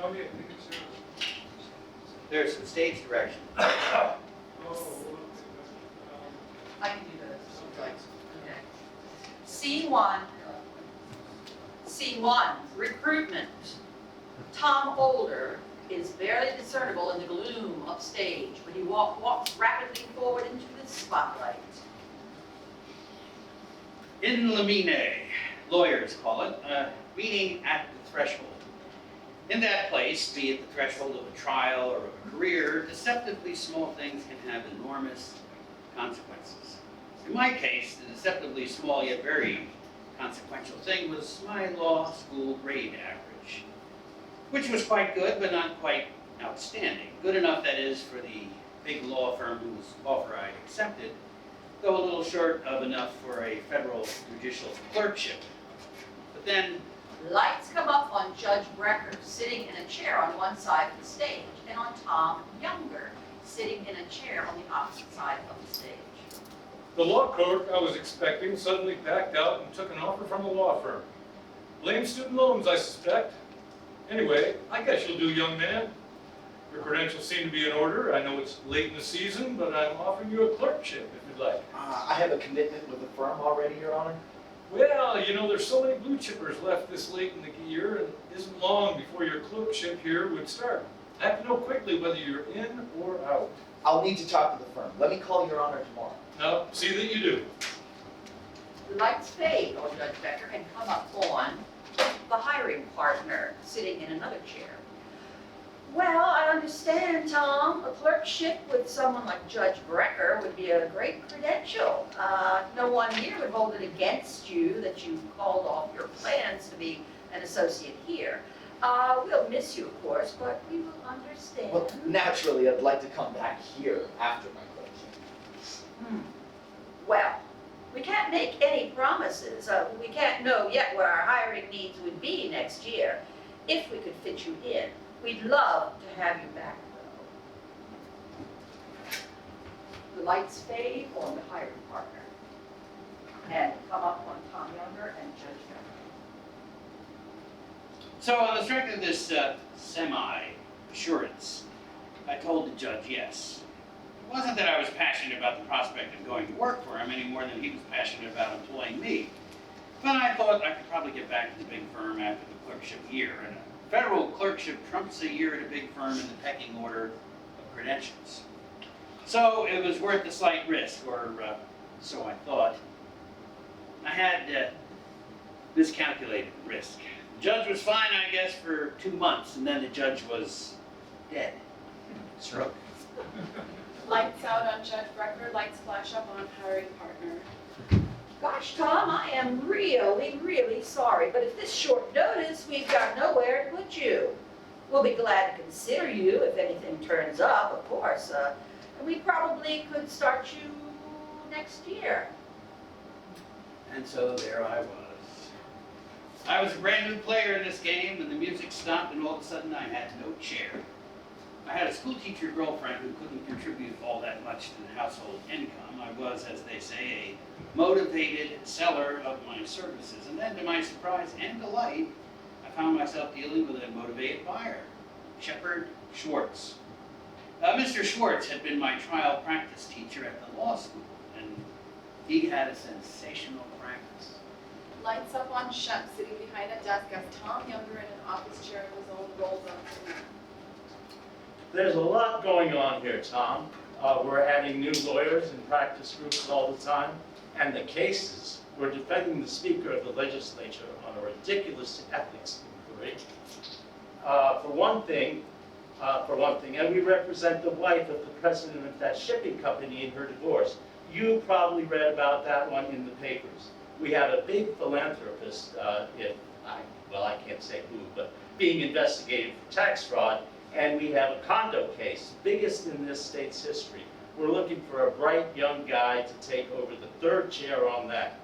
Come here. There's some stage direction. Oh, I can do those. Okay. C1. C1, recruitment. Tom Holder is barely discernible in the gloom upstage, but he walks rapidly forward into the spotlight. In limine, lawyers call it, meeting at the threshold. In that place, be it the threshold of a trial or of a career, deceptively small things can have enormous consequences. In my case, the deceptively small yet very consequential thing was my law school grade average, which was quite good, but not quite outstanding. Good enough, that is, for the big law firm whose offer I'd accepted, though a little short of enough for a federal judicial clerkship. But then, Lights come up on Judge Brecker sitting in a chair on one side of the stage, and on Tom Younger sitting in a chair on the opposite side of the stage. the law clerk I was expecting suddenly backed out and took an offer from a law firm. Blame student loans, I suspect. Anyway, I guess you'll do, young man. Your credentials seem to be in order. I know it's late in the season, but I'm offering you a clerkship if you'd like. I have a commitment with the firm already, Your Honor. Well, you know, there's so many blue chippers left this late in the year, and it isn't long before your clerkship here would start. I have to know quickly whether you're in or out. I'll need to talk to the firm. Let me call Your Honor tomorrow. Now, see that you do. The lights fade on Judge Becker and come up on the hiring partner sitting in another chair. Well, I understand, Tom. A clerkship with someone like Judge Brecker would be a great credential. No one here would hold it against you that you called off your plans to be an associate here. We'll miss you, of course, but we will understand. Well, naturally, I'd like to come back here after my clerkship. Well, we can't make any promises. We can't know yet what our hiring needs would be next year. If we could fit you in, we'd love to have you back, though. The lights fade on the hiring partner and come up on Tom Younger and Judge Becker. so on the strength of this semi-assurance, I told the judge yes. It wasn't that I was passionate about the prospect of going to work for him any more than he was passionate about employing me. But I thought I could probably get back to the big firm after the clerkship year, and a federal clerkship trumps a year at a big firm in the pecking order of credentials. So it was worth the slight risk, or so I thought. I had miscalculated the risk. The judge was fine, I guess, for 2 months, and then the judge was dead. Stroke. Lights out on Judge Brecker, lights flash up on hiring partner. Gosh, Tom, I am really, really sorry, but at this short notice, we've got nowhere to put you. We'll be glad to consider you if anything turns up, of course. And we probably could start you next year. And so there I was. I was a brand new player in this game, and the music stopped, and all of a sudden I had no chair. I had a school teacher girlfriend who couldn't contribute all that much to the household income. I was, as they say, a motivated seller of my services. And then, to my surprise and delight, I found myself dealing with a motivated buyer, Shepard Schwartz. Mr. Schwartz had been my trial practice teacher at the law school, and he had a sensational practice. Lights up on Shep sitting behind a desk as Tom Younger in an office chair in his own rolls up to him. There's a lot going on here, Tom. We're adding new lawyers and practice groups all the time. And the cases, we're defending the Speaker of the Legislature on a ridiculous ethics inquiry. For one thing, and we represent the wife of the president of that shipping company in her divorce. You probably read about that one in the papers. We have a big philanthropist, I can't say who, but being investigated for tax fraud. And we have a condo case, biggest in this state's history. We're looking for a bright young guy to take over the third chair on that.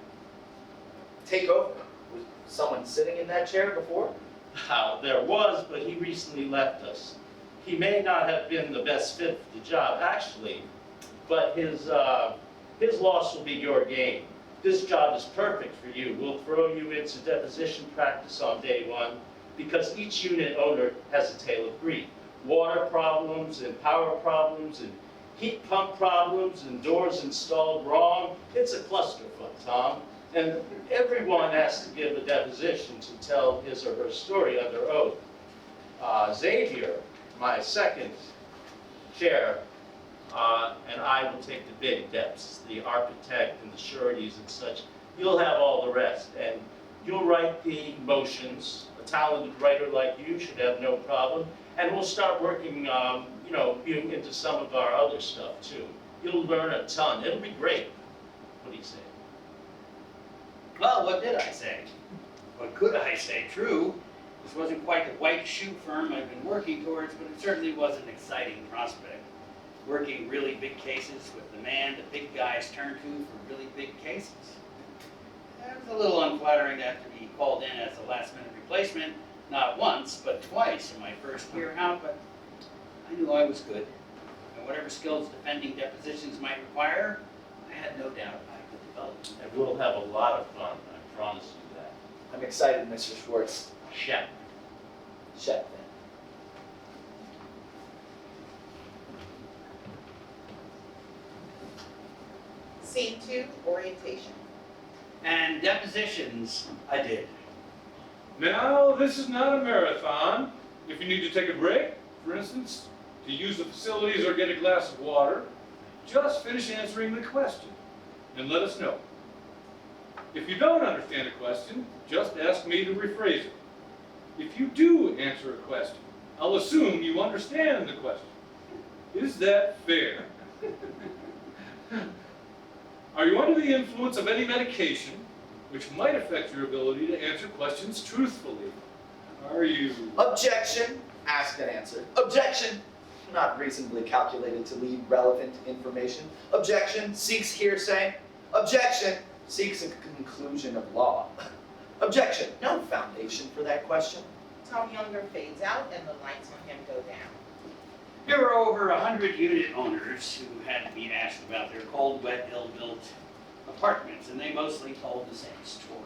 Take over. Was someone sitting in that chair before? There was, but he recently left us. He may not have been the best fit for the job, actually, but his loss will be your gain. This job is perfect for you. We'll throw you into deposition practice on day one. because each unit owner has a tale of grief. Water problems and power problems and heat pump problems and doors installed wrong. It's a clusterfuck, Tom. And everyone has to give a deposition to tell his or her story under oath. Xavier, my second chair, and I will take the big depths, the architect and the sureties and such. You'll have all the rest, and you'll write the motions. A talented writer like you should have no problem. And we'll start working, into some of our other stuff too. You'll learn a ton. It'll be great. What do you say? Well, what did I say? What could I say? True, this wasn't quite the white shoe firm I've been working towards, but it certainly was an exciting prospect. Working really big cases with the man the big guys turn to for really big cases. It was a little unflattering to have to be called in as a last-minute replacement, not once, but twice in my first year out, but I knew I was good. And whatever skills defending depositions might require, I had no doubt I could develop. And we'll have a lot of fun, I promise you that. I'm excited, Mr. Schwartz. Shep. Shep, then. Scene 2, orientation. And depositions, I did. Now, this is not a marathon. If you need to take a break, for instance, to use the facilities or get a glass of water, just finish answering the question and let us know. If you don't understand a question, just ask me to rephrase it. If you do answer a question, I'll assume you understand the question. Is that fair? Are you under the influence of any medication which might affect your ability to answer questions truthfully? Are you? Objection. Asked and answered. Objection. Not reasonably calculated to lead relevant information. Objection. Seeks hearsay. Objection. Seeks a conclusion of law. Objection. No foundation for that question. Tom Younger fades out and the lights on him go down. There were over 100 unit owners who had to be asked about their cold, wet, ill-built apartments, and they mostly told the same story.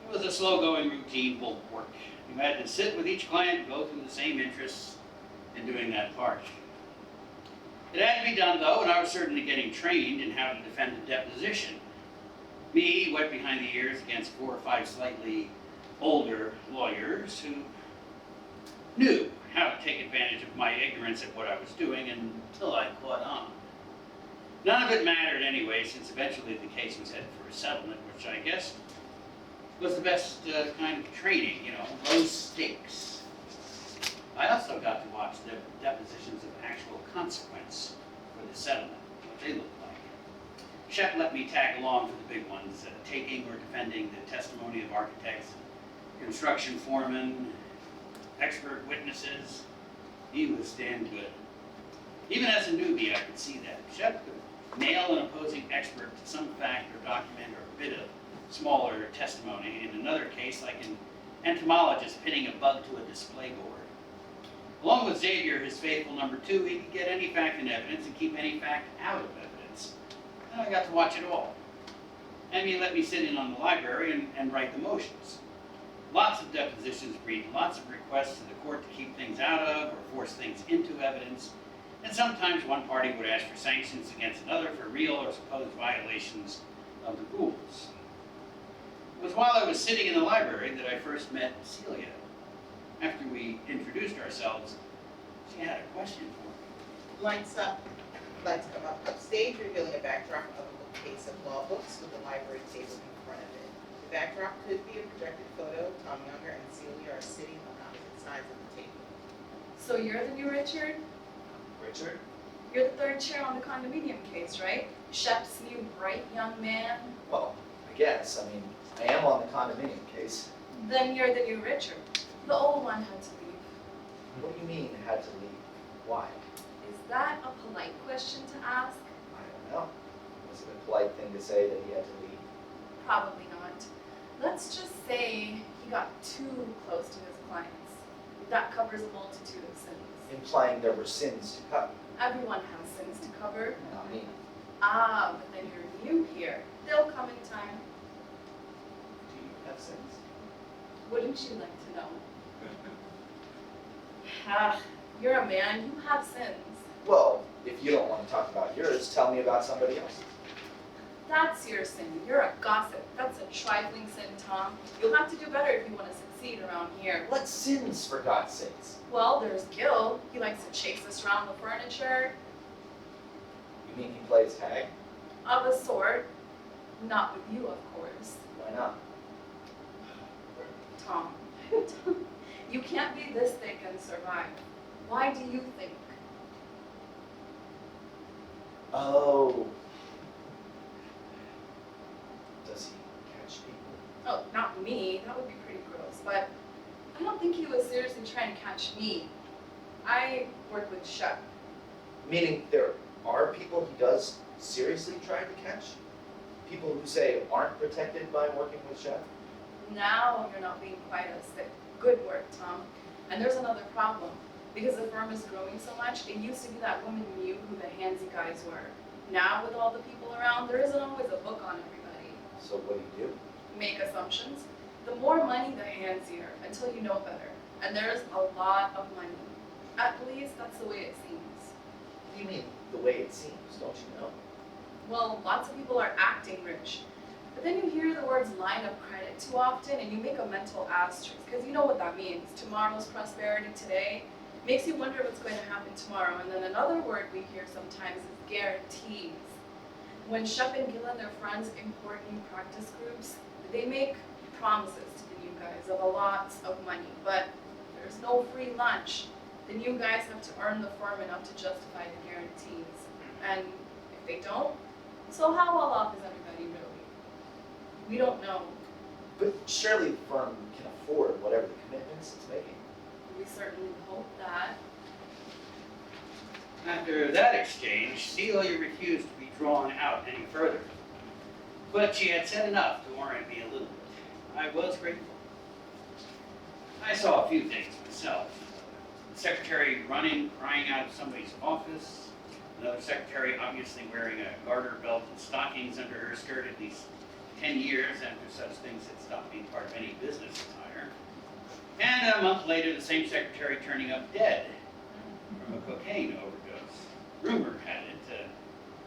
It was a slow-going routine bulk work. You had to sit with each client, go through the same interests in doing that part. It had to be done, though, and I was certainly getting trained in how to defend a deposition. Me, wet behind the ears against 4 or 5 slightly older lawyers who knew how to take advantage of my ignorance at what I was doing until I caught on. None of it mattered anyway, since eventually the case was headed for a settlement, which I guess was the best kind of training, low stakes. I also got to watch the depositions of actual consequence for the settlement, what they looked like. Shep let me tag along for the big ones, taking or defending the testimony of architects, construction foremen, expert witnesses. He was damn good. Even as a newbie, I could see that. Shep could nail an opposing expert to some fact or document or a bit of smaller testimony. In another case, like an entomologist pinning a bug to a display board. Along with Xavier, his faithful number 2, he could get any fact in evidence and keep any fact out of evidence. And I got to watch it all. And he let me sit in on the library and write the motions. Lots of depositions breed lots of requests to the court to keep things out of or force things into evidence. And sometimes one party would ask for sanctions against another for real or supposed violations of the rules. It was while I was sitting in the library that I first met Celia. After we introduced ourselves, she had a question for me. Lights up. Lights come up upstage, revealing a backdrop of a bookcase of law books with a library table in front of it. The backdrop could be a projected photo. Tom Younger and Celia are sitting on opposite sides of the table. So you're the new Richard? Richard? You're the 3rd chair on the condominium case, right? Shep's new bright young man? Well, I guess. I am on the condominium case. Then you're the new Richard. The old one had to leave. What do you mean, had to leave? Why? Is that a polite question to ask? I don't know. Was it a polite thing to say that he had to leave? Probably not. Let's just say he got too close to his clients. That covers a multitude of sins. Implying there were sins to cover. Everyone has sins to cover. Not me. Ah, but then you're new here. They'll come in time. Do you have sins? Wouldn't you like to know? Ah, you're a man, you have sins. Well, if you don't want to talk about yours, tell me about somebody else. That's your sin. You're a gossip. That's a trifling sin, Tom. You'll have to do better if you want to succeed around here. What sins, for God's sakes? Well, there's Gil. He likes to chase us around the furniture. You mean he plays tag? Of a sort. Not with you, of course. Why not? Tom. You can't be this thick and survive. Why do you think? Oh. Does he catch people? Oh, not me. That would be pretty gross. But I don't think he was seriously trying to catch me. I work with Shep. Meaning there are people he does seriously try to catch? People who say aren't protected by working with Chef? Now you're not being quite as thick. Good work, Tom. And there's another problem. Because the firm is growing so much, it used to be that women knew who the handsy guys were. Now, with all the people around, there isn't always a book on everybody. So what do you do? Make assumptions. The more money, the handsier, until you know better. And there's a lot of money. At least that's the way it seems. What do you mean, the way it seems, don't you know? Well, lots of people are acting rich. But then you hear the words line of credit too often and you make a mental asterisk, because you know what that means. Tomorrow's prosperity today makes you wonder what's going to happen tomorrow. And then another word we hear sometimes is guarantees. When Shep and Gil and their friends import new practice groups, they make promises to the new guys of a lot of money, but there's no free lunch. The new guys have to earn the firm enough to justify the guarantees. And if they don't, so how well off is everybody really? We don't know. But surely the firm can afford whatever the commitments it's making. We certainly hope that. After that exchange, Celia refused to be drawn out any further. But she had said enough to warrant me a little bit. I was grateful. I saw a few things myself. The secretary running, crying out of somebody's office. Another secretary obviously wearing a garter belt and stockings under her skirt at least 10 years after such things had stopped being part of any business attire. And a month later, the same secretary turning up dead from a cocaine overdose. Rumor had it,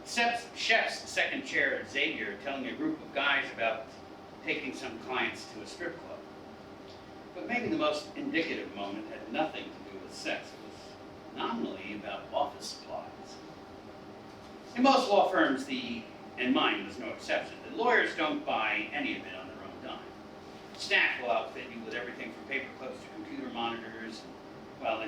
Chef's second chair, Xavier, telling a group of guys about taking some clients to a strip club. But maybe the most indicative moment had nothing to do with sex. It was nominally about office supplies. In most law firms, and mine was no exception, the lawyers don't buy any of it on their own dime. Staff will outfit you with everything from paper clips to computer monitors, and, well,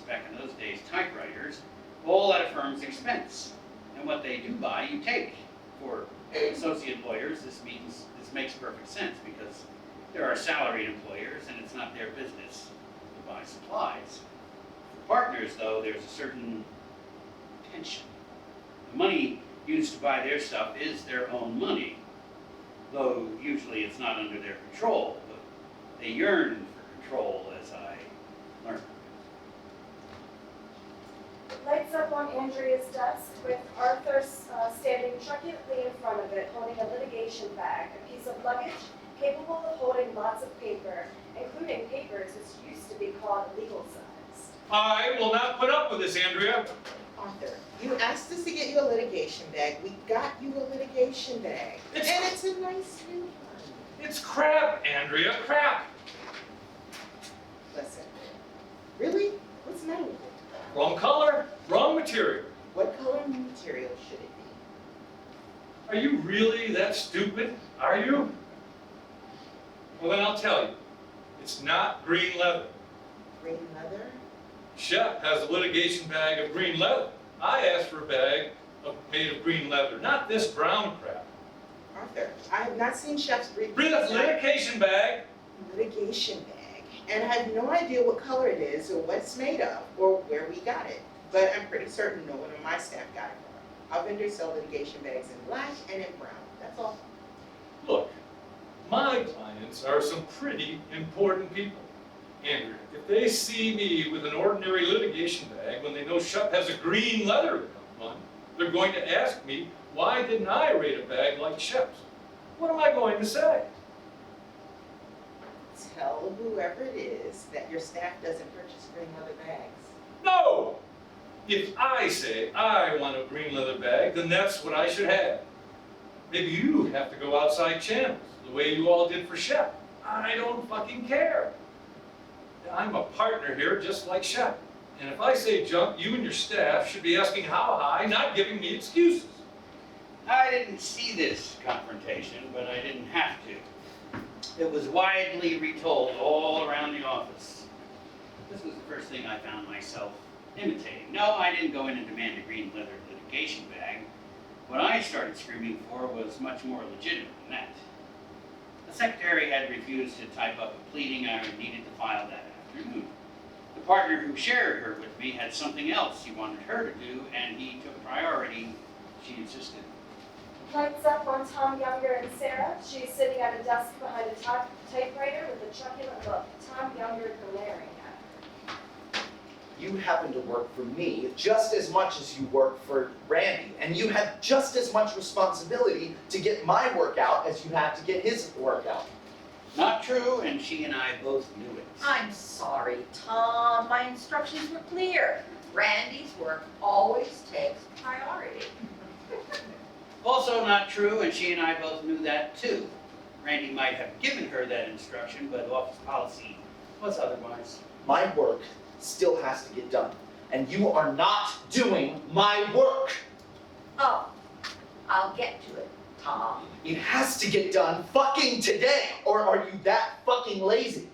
back in those days, typewriters, all at a firm's expense. And what they do buy, you take. For associate lawyers, this makes perfect sense because there are salaried employers and it's not their business to buy supplies. For partners, though, there's a certain tension. The money used to buy their stuff is their own money, though usually it's not under their control, but they yearn for control, as I learned. Lights up on Andrea's desk with Arthur standing truculently in front of it, holding a litigation bag, a piece of luggage capable of holding lots of paper, including papers which used to be called legal size. I will not put up with this, Andrea. Arthur, you asked us to get you a litigation bag. We got you a litigation bag. And it's a nice new one. It's crap, Andrea, crap. Listen, really? What's the matter with it? Wrong color, wrong material. What color material should it be? Are you really that stupid? Are you? Well, then I'll tell you. It's not green leather. Green leather? Shep has a litigation bag of green leather. I asked for a bag made of green leather, not this brown crap. Arthur, I have not seen Chef's Litigation bag. litigation bag. And I have no idea what color it is or what it's made of or where we got it. But I'm pretty certain no one on my staff got it from. Our vendors sell litigation bags in black and in brown. That's all. Look, my clients are some pretty important people. Andrea, if they see me with an ordinary litigation bag when they know Shep has a green leather one, they're going to ask me, why didn't I rate a bag like Shep's? What am I going to say? tell whoever it is that your staff doesn't purchase green leather bags. No! If I say I want a green leather bag, then that's what I should have. Maybe you have to go outside channels, the way you all did for Shep. I don't fucking care. I'm a partner here, just like Shep. And if I say jump, you and your staff should be asking how high, not giving me excuses. I didn't see this confrontation, but I didn't have to. It was widely retold all around the office. This was the first thing I found myself imitating. No, I didn't go in and demand a green leather litigation bag. What I started screaming for was much more legitimate than that. The secretary had refused to type up a pleading I needed to file that afternoon. The partner who shared her with me had something else he wanted her to do, and he took priority. She insisted. Lights up on Tom Younger and Sarah. She's sitting at a desk behind a typewriter with a truculent look. Tom Younger glaring at her. You happen to work for me just as much as you work for Randy, and you have just as much responsibility to get my work out as you have to get his work out. Not true, and she and I both knew it. I'm sorry, Tom. My instructions were clear. Randy's work always takes priority. Also not true, and she and I both knew that too. Randy might have given her that instruction, but office policy was otherwise. My work still has to get done, and you are not doing my work. Oh, I'll get to it, Tom. It has to get done fucking today, or are you that fucking lazy?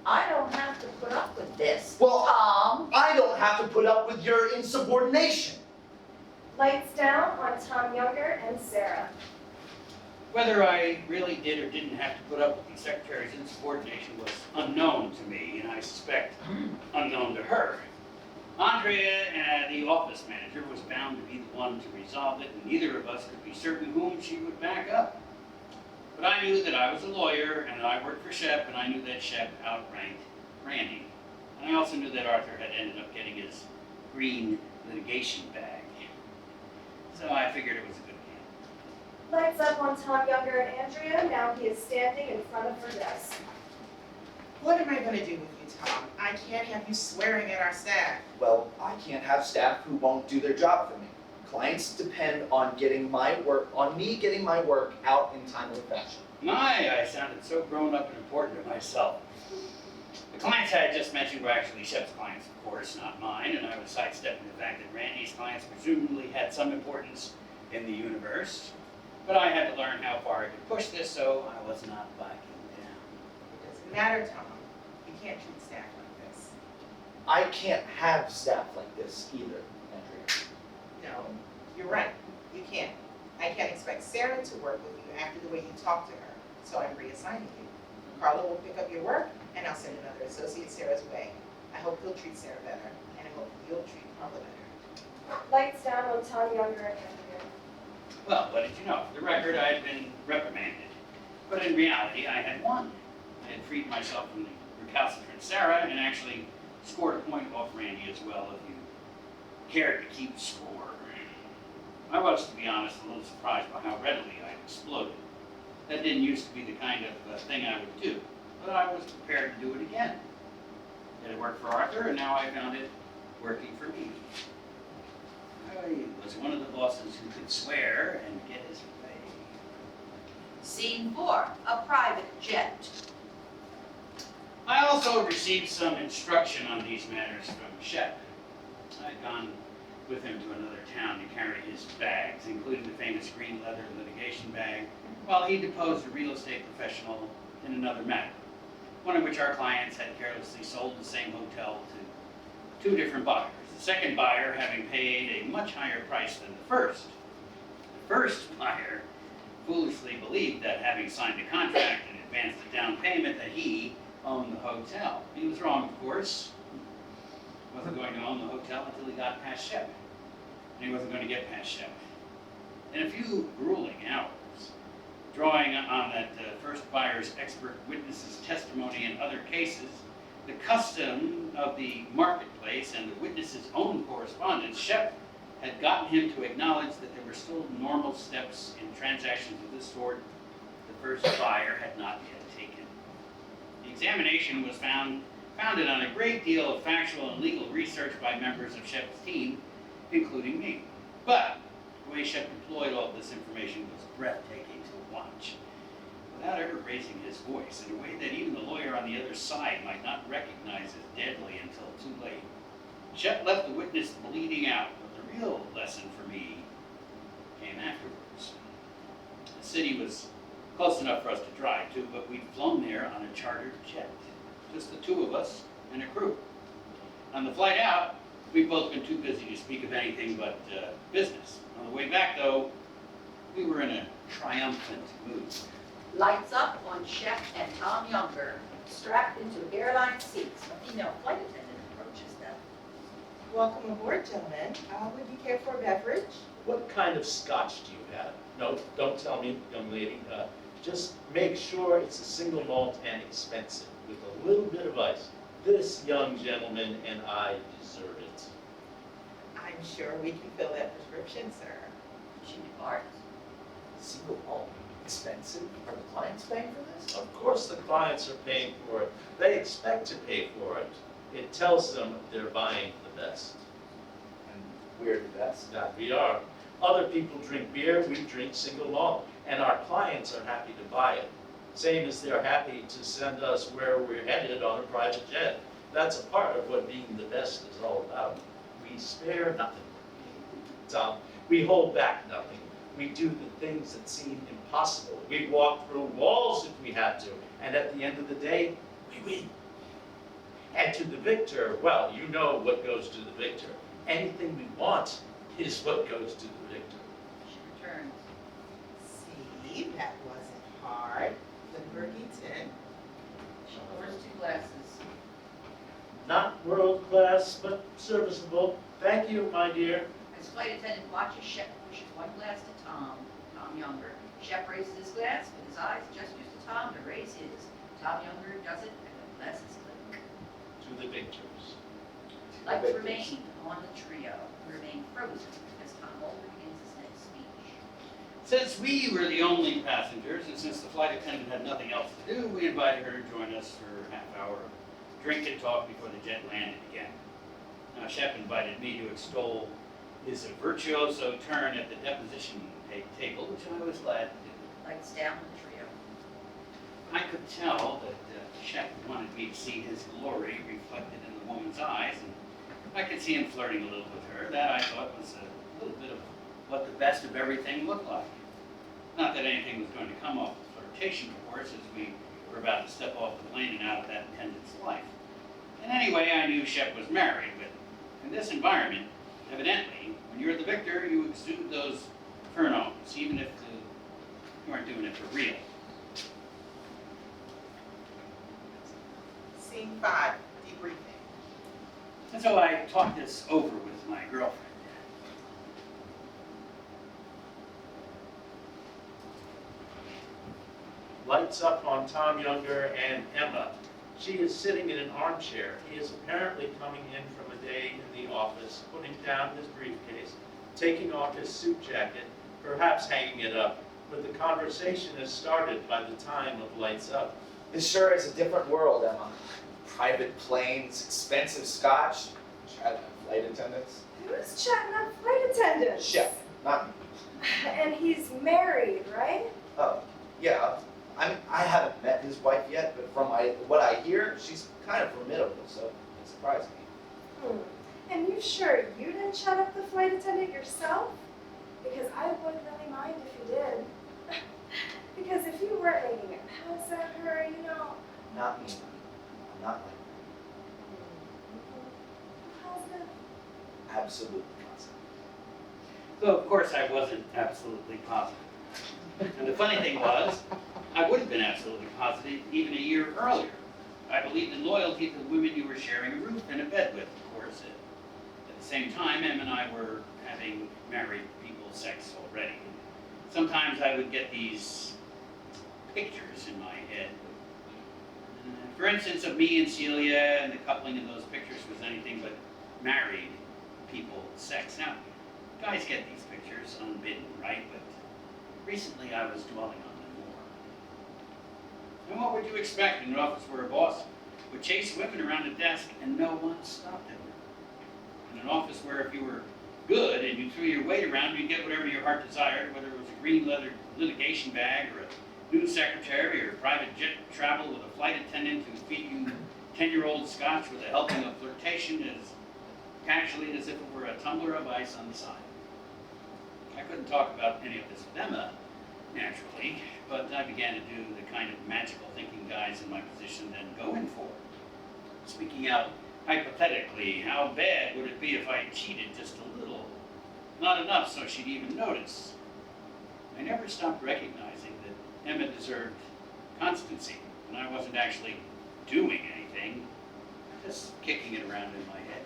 I don't have to put up with this, Well, Tom. I don't have to put up with your insubordination. Lights down on Tom Younger and Sarah. Whether I really did or didn't have to put up with the secretary's insubordination was unknown to me, and I suspect unknown to her. Andrea, the office manager, was bound to be the one to resolve it, and neither of us could be certain whom she would back up. But I knew that I was a lawyer, and I worked for Shep, and I knew that Shep outranked Randy. And I also knew that Arthur had ended up getting his green litigation bag. So I figured it was a good game. Lights up on Tom Younger and Andrea. Now he is standing in front of her desk. What am I gonna do with you, Tom? I can't have you swearing at our staff. Well, I can't have staff who won't do their job for me. Clients depend on me getting my work out in timely fashion. I sounded so grown up and important to myself. The clients I had just mentioned were actually Shep's clients, of course, not mine, and I was sidestepping the fact that Randy's clients presumably had some importance in the universe. But I had to learn how far I could push this, so I was not backing down. It doesn't matter, Tom. You can't treat staff like this. I can't have staff like this either, Andrea. No, you're right. You can't. I can't expect Sarah to work with you after the way you talk to her, so I'm reassigning you. Carla will pick up your work, and I'll send another associate Sarah's way. I hope you'll treat Sarah better, and I hope you'll treat Carla better. Lights down on Tom Younger and Andrea. Well, what did you know? For the record, I had been reprimanded. But in reality, I had won. I had freed myself from the recalcitrant Sarah and actually scored a point off Randy as well, if you cared to keep score. I was, to be honest, a little surprised by how readily I exploded. That didn't used to be the kind of thing I would do, but I was prepared to do it again. It worked for Arthur, and now I found it working for me. I was one of the bosses who could swear and get his way. Scene 4, a private jet. I also received some instruction on these matters from Shep. I'd gone with him to another town to carry his bags, including the famous green leather litigation bag, while he deposed a real estate professional in another matter, one in which our clients had carelessly sold the same hotel to 2 different buyers. The second buyer having paid a much higher price than the first. The first buyer foolishly believed that having signed a contract and advanced a down payment that he owned the hotel. He was wrong, of course. Wasn't going to own the hotel until he got past Shep. And he wasn't going to get past Shep. In a few grueling hours, drawing on that first buyer's expert witness's testimony in other cases, the custom of the marketplace and the witness's own correspondence, Shep had gotten him to acknowledge that there were still normal steps in transactions of this sort the first buyer had not yet taken. The examination was founded on a great deal of factual and legal research by members of Shep's team, including me. But the way Shep employed all this information was breathtaking to watch, without ever raising his voice, in a way that even the lawyer on the other side might not recognize as deadly until too late. Shep left the witness bleeding out, but the real lesson for me came afterwards. The city was close enough for us to drive to, but we'd flown there on a chartered jet. Just the two of us and a crew. On the flight out, we'd both been too busy to speak of anything but business. On the way back, though, we were in a triumphant mood. Lights up on Shep and Tom Younger, strapped into airline seats. A female flight attendant approaches them. Welcome aboard, gentlemen. Would you care for a beverage? What kind of scotch do you have? No, don't tell me, young lady. Just make sure it's a single malt and expensive, with a little bit of ice. This young gentleman and I deserve it. I'm sure we can fill that prescription, sir. She departs. Single malt, expensive. Are the clients paying for this? Of course the clients are paying for it. They expect to pay for it. It tells them they're buying the best. And we're the best. That we are. Other people drink beer, we drink single malt. And our clients are happy to buy it. Same as they're happy to send us where we're headed on a private jet. That's a part of what being the best is all about. We spare nothing. Tom, we hold back nothing. We do the things that seem impossible. We walk through walls if we had to. And at the end of the day, we win. And to the victor, well, you know what goes to the victor. Anything we want is what goes to the victor. She returns. See, that wasn't hard. The Bergie 10. She pours 2 glasses. Not world class, but serviceable. Thank you, my dear. As flight attendant watches, Shep pushes 1 glass to Tom Younger. Shep raises his glass, with his eyes gestures to Tom to raise his. Tom Younger does it, and the glasses click. To the victors. Lights remain on the trio, who remain frozen as Tom Mulder begins his next speech. Since we were the only passengers, and since the flight attendant had nothing else to do, we invited her to join us for a half hour of drink and talk before the jet landed again. Now, Shep invited me to extol his virtuoso turn at the deposition table, which I was glad to do. Lights down on the trio. I could tell that Shep wanted me to see his glory reflected in the woman's eyes, and I could see him flirting a little with her. That I thought was a little bit of what the best of everything looked like. Not that anything was going to come off the flirtation, of course, as we were about to step off the plane and out of that attendant's life. And anyway, I knew Shep was married, but in this environment, evidently, when you're the victor, you exude those pheromones, even if you aren't doing it for real. Scene 5, debriefing. And so I talked this over with my girlfriend. Lights up on Tom Younger and Emma. She is sitting in an armchair. He is apparently coming in from a day in the office, putting down his briefcase, taking off his suit jacket, perhaps hanging it up. But the conversation is started by the time of lights up. This sure is a different world, Emma. Private planes, expensive scotch, chatting up flight attendants. Who's chatting up flight attendants? Shep, not me. And he's married, right? Oh, yeah. I mean, I haven't met his wife yet, but from what I hear, she's kind of formidable, so it surprised me. And you sure you didn't chat up the flight attendant yourself? Because I wouldn't really mind if you did. Because if you weren't making it pass at her, you know. Not me. I'm not like Positive. that. Absolutely positive. So of course I wasn't absolutely positive. And the funny thing was, I would have been absolutely positive even a year earlier. I believed in loyalty to the women you were sharing a roof and a bed with, of course. At the same time, Em and I were having married people sex already. Sometimes I would get these pictures in my head. For instance, of me and Celia, and the coupling in those pictures was anything but married people sex. Now, guys get these pictures unbidden, right? But recently I was dwelling on them more. And what would you expect in an office where a boss would chase women around a desk and no one stopped him? In an office where if you were good and you threw your weight around, you'd get whatever your heart desired, whether it was a green leather litigation bag or a news secretary or a private jet travel with a flight attendant who feed you 10-year-old scotch with a helping of flirtation as casually as if it were a tumbler of ice on the side. I couldn't talk about any of this with Emma, naturally, but I began to do the kind of magical thinking guys in my position then go in for. Speaking out hypothetically, how bad would it be if I cheated just a little? Not enough so she'd even notice. I never stopped recognizing that Emma deserved constancy when I wasn't actually doing anything, just kicking it around in my head.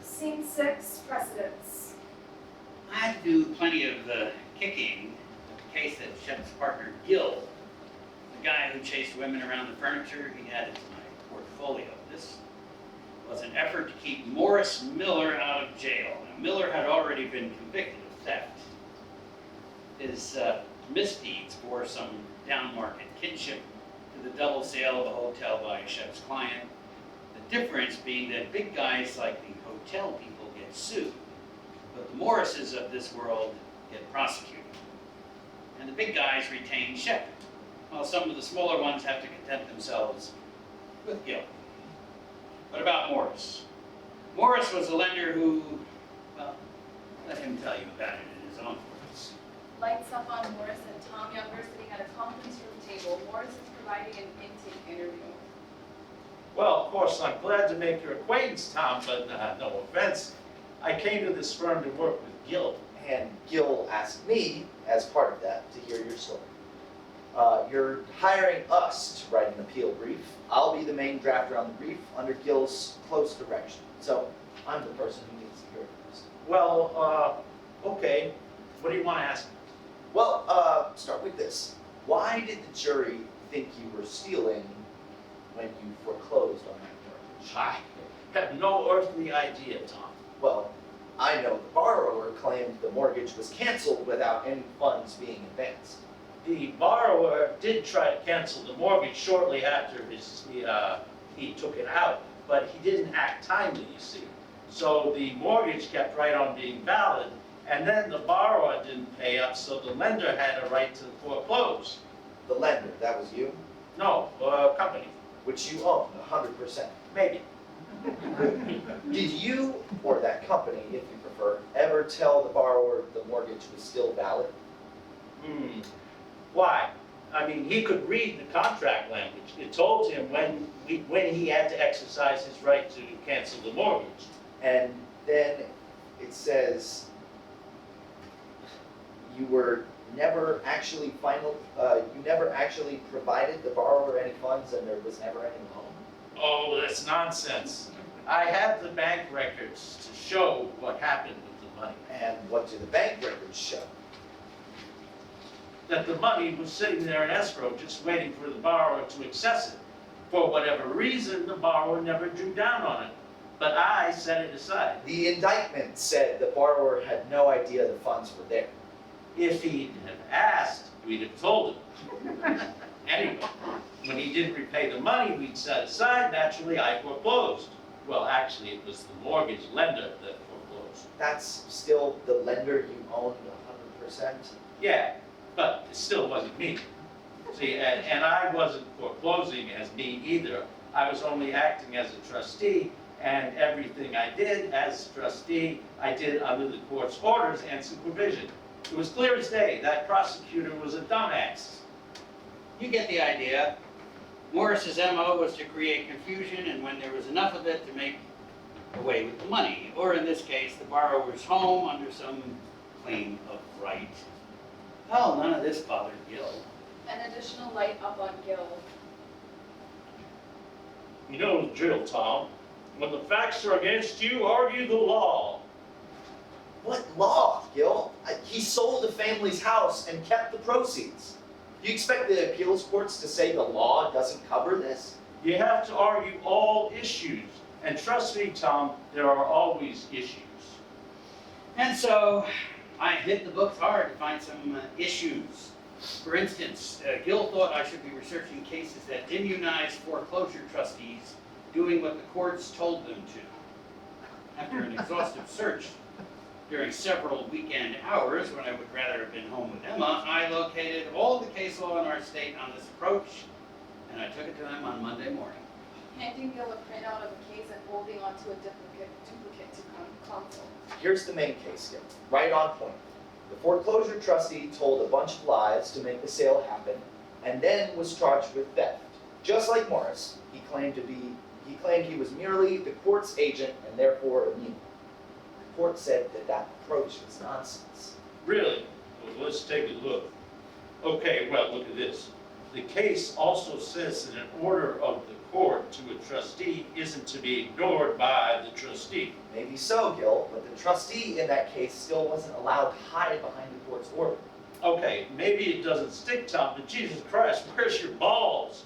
Scene 6, precedents. I had to do plenty of kicking with the case that Shep's partner Gil, the guy who chased women around the furniture, he added to my portfolio. This was an effort to keep Morris Miller out of jail. Now, Miller had already been convicted of theft. His misdeeds bore some down-market kinship to the double sale of a hotel by Shep's client. The difference being that big guys like the hotel people get sued, but the Morrises of this world get prosecuted. And the big guys retain Shep, while some of the smaller ones have to content themselves with Gil. What about Morris? Morris was a lender who, well, let him tell you about it in his own words. Lights up on Morris and Tom Younger sitting at a conference room table. Morris is providing an intake interview. Well, of course, I'm glad to make your acquaintance, Tom, but no offense. I came to this firm to work with Gil. And Gil asked me, as part of that, to hear your story. You're hiring us to write an appeal brief. I'll be the main drafter on the brief under Gil's close direction. So I'm the person who needs to hear it first. Well, okay. What do you want to ask me? Well, start with this. Why did the jury think you were stealing when you foreclosed on that mortgage? I have no earthly idea, Tom. Well, I know the borrower claimed the mortgage was canceled without any funds being advanced. The borrower did try to cancel the mortgage shortly after he took it out, but he didn't act timely, you see. So the mortgage kept right on being valid, and then the borrower didn't pay up, so the lender had a right to foreclose. The lender, that was you, No, company, which you own 100%. maybe. Did you, or that company, if you prefer, ever tell the borrower the mortgage was still valid? Why? I mean, he could read the contract language. It told him when he had to exercise his right to cancel the mortgage. And then it says you were never actually you never actually provided the borrower any funds and there was never any loan? Oh, that's nonsense. I have the bank records to show what happened with the money. And what do the bank records show? That the money was sitting there in escrow just waiting for the borrower to access it. For whatever reason, the borrower never drew down on it. But I set it aside. The indictment said the borrower had no idea the funds were there. If he'd have asked, we'd have told him. Anyway, when he didn't repay the money we'd set aside, naturally I foreclosed. Well, actually, it was the mortgage lender that foreclosed. That's still the lender you owned 100%? Yeah, but it still wasn't me. See, and I wasn't foreclosing as me either. I was only acting as a trustee, and everything I did as trustee, I did under the court's orders and supervision. It was clear as day that prosecutor was a dumbass. You get the idea. Morris's MO was to create confusion, and when there was enough of it, to make away with the money, or in this case, the borrower's home under some claim of right. Hell, none of this bothered Gil. An additional light up on Gil. You know the drill, Tom. When the facts are against you, argue the law. What law, Gil? He sold the family's house and kept the proceeds. You expect the appeals courts to say the law doesn't cover this? You have to argue all issues. And trust me, Tom, there are always issues. And so, I hit the books hard to find some issues. For instance, Gil thought I should be researching cases that immunize foreclosure trustees doing what the courts told them to. After an exhaustive search during several weekend hours when I would rather have been home with Emma, I located all the case law in our state on this approach, and I took it to them on Monday morning. Handing Gil a printout of a case and holding onto a duplicate to console. Here's the main case, Gil. Right on point. The foreclosure trustee told a bunch of lies to make the sale happen, and then was charged with theft. Just like Morris, he claimed he was merely the court's agent and therefore immune. The court said that approach was nonsense. Really? Well, let's take a look. Okay, well, look at this. The case also says that an order of the court to a trustee isn't to be ignored by the trustee. Maybe so, Gil, but the trustee in that case still wasn't allowed to hide behind the court's order. Okay, maybe it doesn't stick, Tom, but Jesus Christ, where's your balls?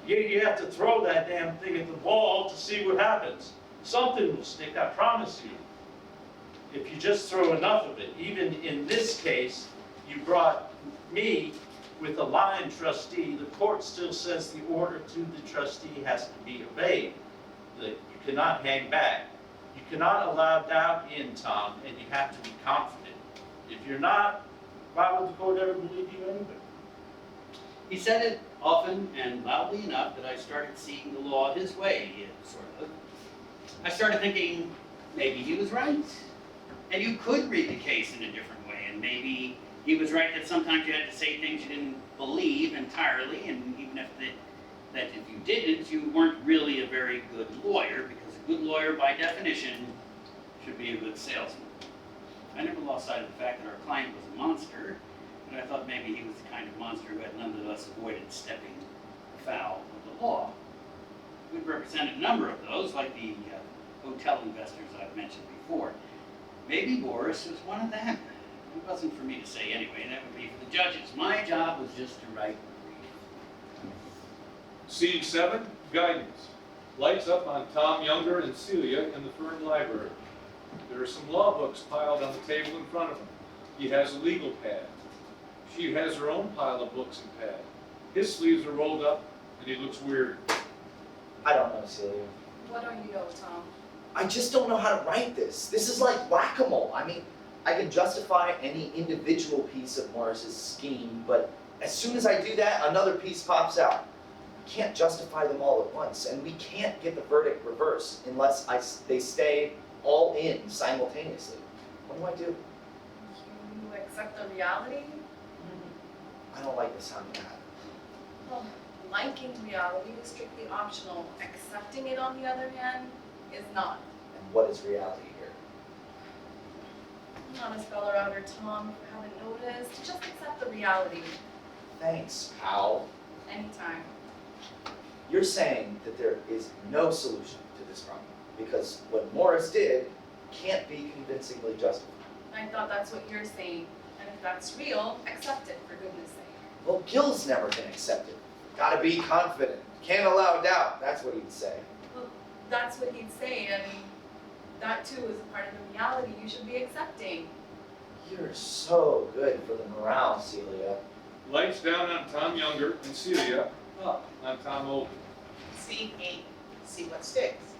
You have to throw that damn thing at the wall to see what happens. Something will stick, I promise you. If you just throw enough of it. Even in this case, you brought me with a lying trustee. The court still says the order to the trustee has to be obeyed. That you cannot hang back. You cannot allow doubt in, Tom, and you have to be confident. If you're not, why would the court ever believe you anyway? He said it often and loudly enough that I started seeing the law his way, sort of. I started thinking maybe he was right. And you could read the case in a different way, and maybe he was right that sometimes you had to say things you didn't believe entirely, and even if that if you didn't, you weren't really a very good lawyer, because a good lawyer, by definition, should be a good salesman. I never lost sight of the fact that our client was a monster, but I thought maybe he was the kind of monster who had nonetheless avoided stepping afoul of the law. We've represented a number of those, like the hotel investors I've mentioned before. Maybe Boris was one of them. It wasn't for me to say anyway, that would be for the judges. My job was just to write the brief. Scene 7, guidance. Lights up on Tom Younger and Celia in the Fern Library. There are some law books piled on the table in front of him. He has a legal pad. She has her own pile of books and pad. His sleeves are rolled up, and he looks weird. I don't know, Celia. What don't you know, Tom? I just don't know how to write this. This is like whack-a-mole. I mean, I can justify any individual piece of Morris's scheme, but as soon as I do that, another piece pops out. I can't justify them all at once, and we can't get the verdict reversed unless they stay all in simultaneously. What do? You accept the reality? I don't like the sound of that. Well, liking reality is strictly optional. Accepting it, on the other hand, is not. And what is reality here? I'm not a speller outer, Tom, if you haven't noticed. Just accept the reality. Thanks, pal. Anytime. You're saying that there is no solution to this problem, because what Morris did can't be convincingly justified. I thought that's what you're saying. And if that's real, accept it, for goodness sake. Well, Gil's never been accepted. Gotta be confident. Can't allow doubt. That's what he'd say. Well, that's what he'd say, and that too is a part of the reality you should be accepting. You're so good for the morale, Celia. Lights down on Tom Younger and Celia up on Tom Olden. Scene 8, see what sticks.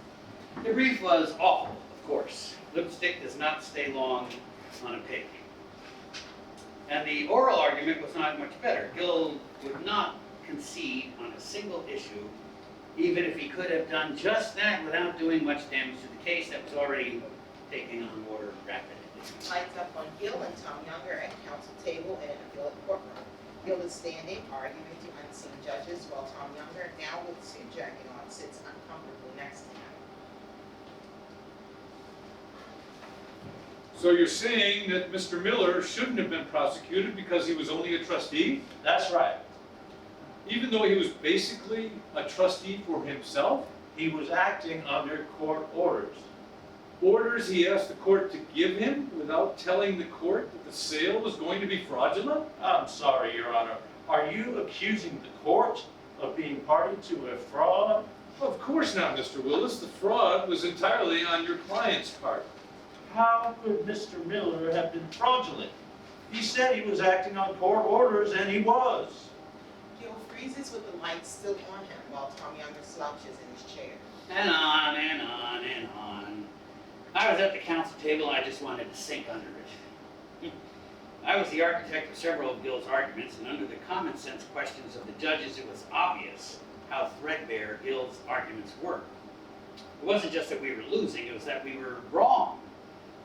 The brief was awful, of course. Lipstick does not stay long on a pig. And the oral argument was not much better. Gil would not concede on a single issue, even if he could have done just that without doing much damage to the case that was already taking on water rapidly. Lights up on Gil and Tom Younger at council table in an appellate courtroom. Gil is standing, arguing to unseen judges, while Tom Younger, now with a suit jacket on, sits uncomfortably next to him. So you're saying that Mr. Miller shouldn't have been prosecuted because he was only a trustee? That's right. Even though he was basically a trustee for himself? He was acting under court orders. Orders he asked the court to give him without telling the court that the sale was going to be fraudulent? I'm sorry, Your Honor. Are you accusing the court of being party to a fraud? Of course not, Mr. Willis. The fraud was entirely on your client's part. How could Mr. Miller have been fraudulent? He said he was acting on court orders, and he was. Gil freezes with the lights still on him while Tom Younger slouches in his chair. And on and on and on. I was at the council table, I just wanted to sink under it. I was the architect of several of Gil's arguments, and under the common sense questions of the judges, it was obvious how threadbare Gil's arguments were. It wasn't just that we were losing, it was that we were wrong.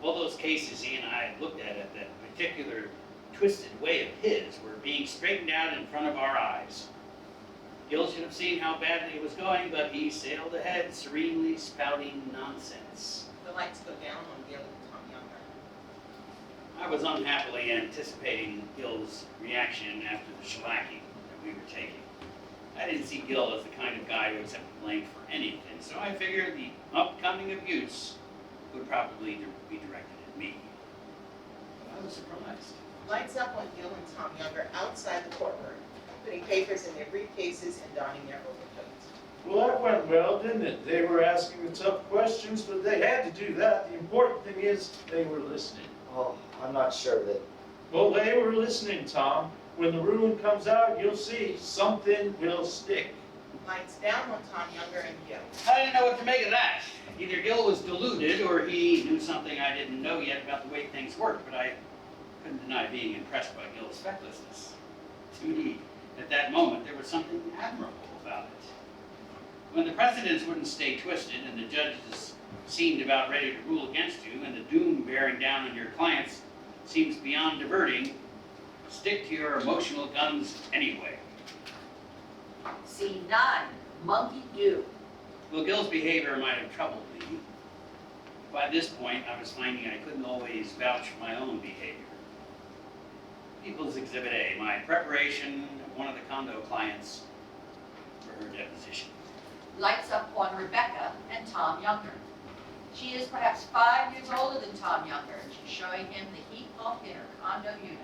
All those cases he and I had looked at that particular twisted way of his were being straightened out in front of our eyes. Gil should have seen how badly it was going, but he sailed ahead, serenely spouting nonsense. The lights go down on Gil and Tom Younger. I was unhappily anticipating Gil's reaction after the shellacking that we were taking. I didn't see Gil as the kind of guy who accepted blame for anything, so I figured the upcoming abuse would probably be directed at me. But I was surprised. Lights up on Gil and Tom Younger outside the courtroom, putting papers in their briefcases and donning their overcoats. Well, that went well, didn't it? They were asking the tough questions, but they had to do that. The important thing is they were listening. Well, I'm not sure that. Well, they were listening, Tom. When the ruling comes out, you'll see something will stick. Lights down on Tom Younger and Gil. I didn't know what to make of that. Either Gil was deluded or he knew something I didn't know yet about the way things work, but I couldn't deny being impressed by Gil's fecklessness. To me, at that moment, there was something admirable about it. When the precedents wouldn't stay twisted and the judges seemed about ready to rule against you and the doom bearing down on your clients seems beyond diverting, stick to your emotional guns anyway. Scene 9, Monkey Do. Well, Gil's behavior might have troubled me. By this point, I was finding I couldn't always vouch for my own behavior. People's Exhibit A, my preparation of one of the condo clients for her deposition. Lights up on Rebecca and Tom Younger. She is perhaps 5 years older than Tom Younger, and she's showing him the heat pump in her condo unit.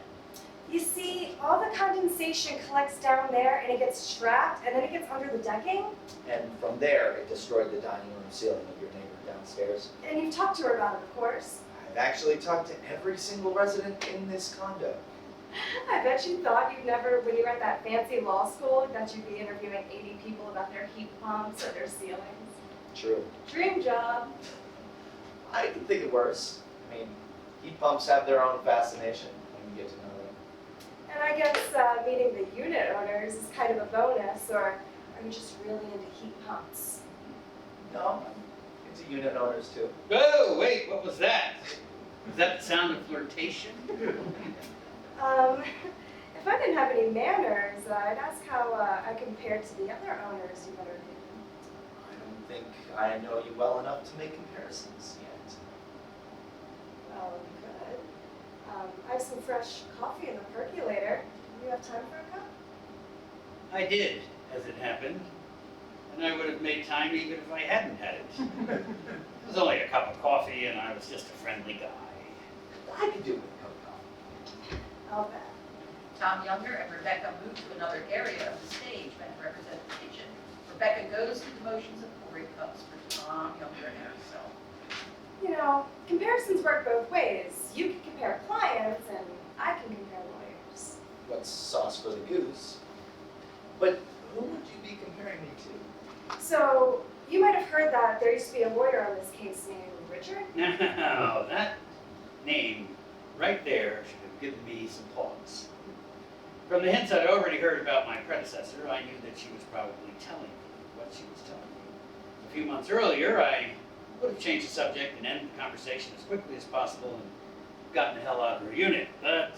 You see, all the condensation collects down there and it gets trapped and then it gets under the decking. And from there, it destroyed the dining room ceiling of your neighbor downstairs. And you've talked to her about it, of course. I've actually talked to every single resident in this condo. I bet you thought you'd never, when you were at that fancy law school, that you'd be interviewing 80 people about their heat pumps or their ceilings. True. Dream job. I can think of worse. I mean, heat pumps have their own fascination when you get to know them. And I guess meeting the unit owners is kind of a bonus, or are you just really into heat pumps? No, I'm into unit owners too. Oh, wait, what was that? Was that the sound of flirtation? If I didn't have any manners, I'd ask how I compared to the other owners you've interviewed. I don't think I know you well enough to make comparisons yet. Well, good. I have some fresh coffee in the percolator. Do you have time for a cup? I did, as it happened. And I would have made time even if I hadn't had it. It was only a cup of coffee and I was just a friendly guy. I could do with a cup of coffee. I'll bet. Tom Younger and Rebecca move to another area of the stage and represent the kitchen. Rebecca goes through the motions of pouring cups for Tom Younger and herself. You know, comparisons work both ways. You can compare clients, and I can compare lawyers. What's sauce for the goose? But who would you be comparing me to? So, you might have heard that there used to be a lawyer on this case named Richard. Now, that name right there should have given me some pause. From the hints I'd already heard about my predecessor, I knew that she was probably telling me what she was telling me. A few months earlier, I would have changed the subject and ended the conversation as quickly as possible and gotten the hell out of her unit. But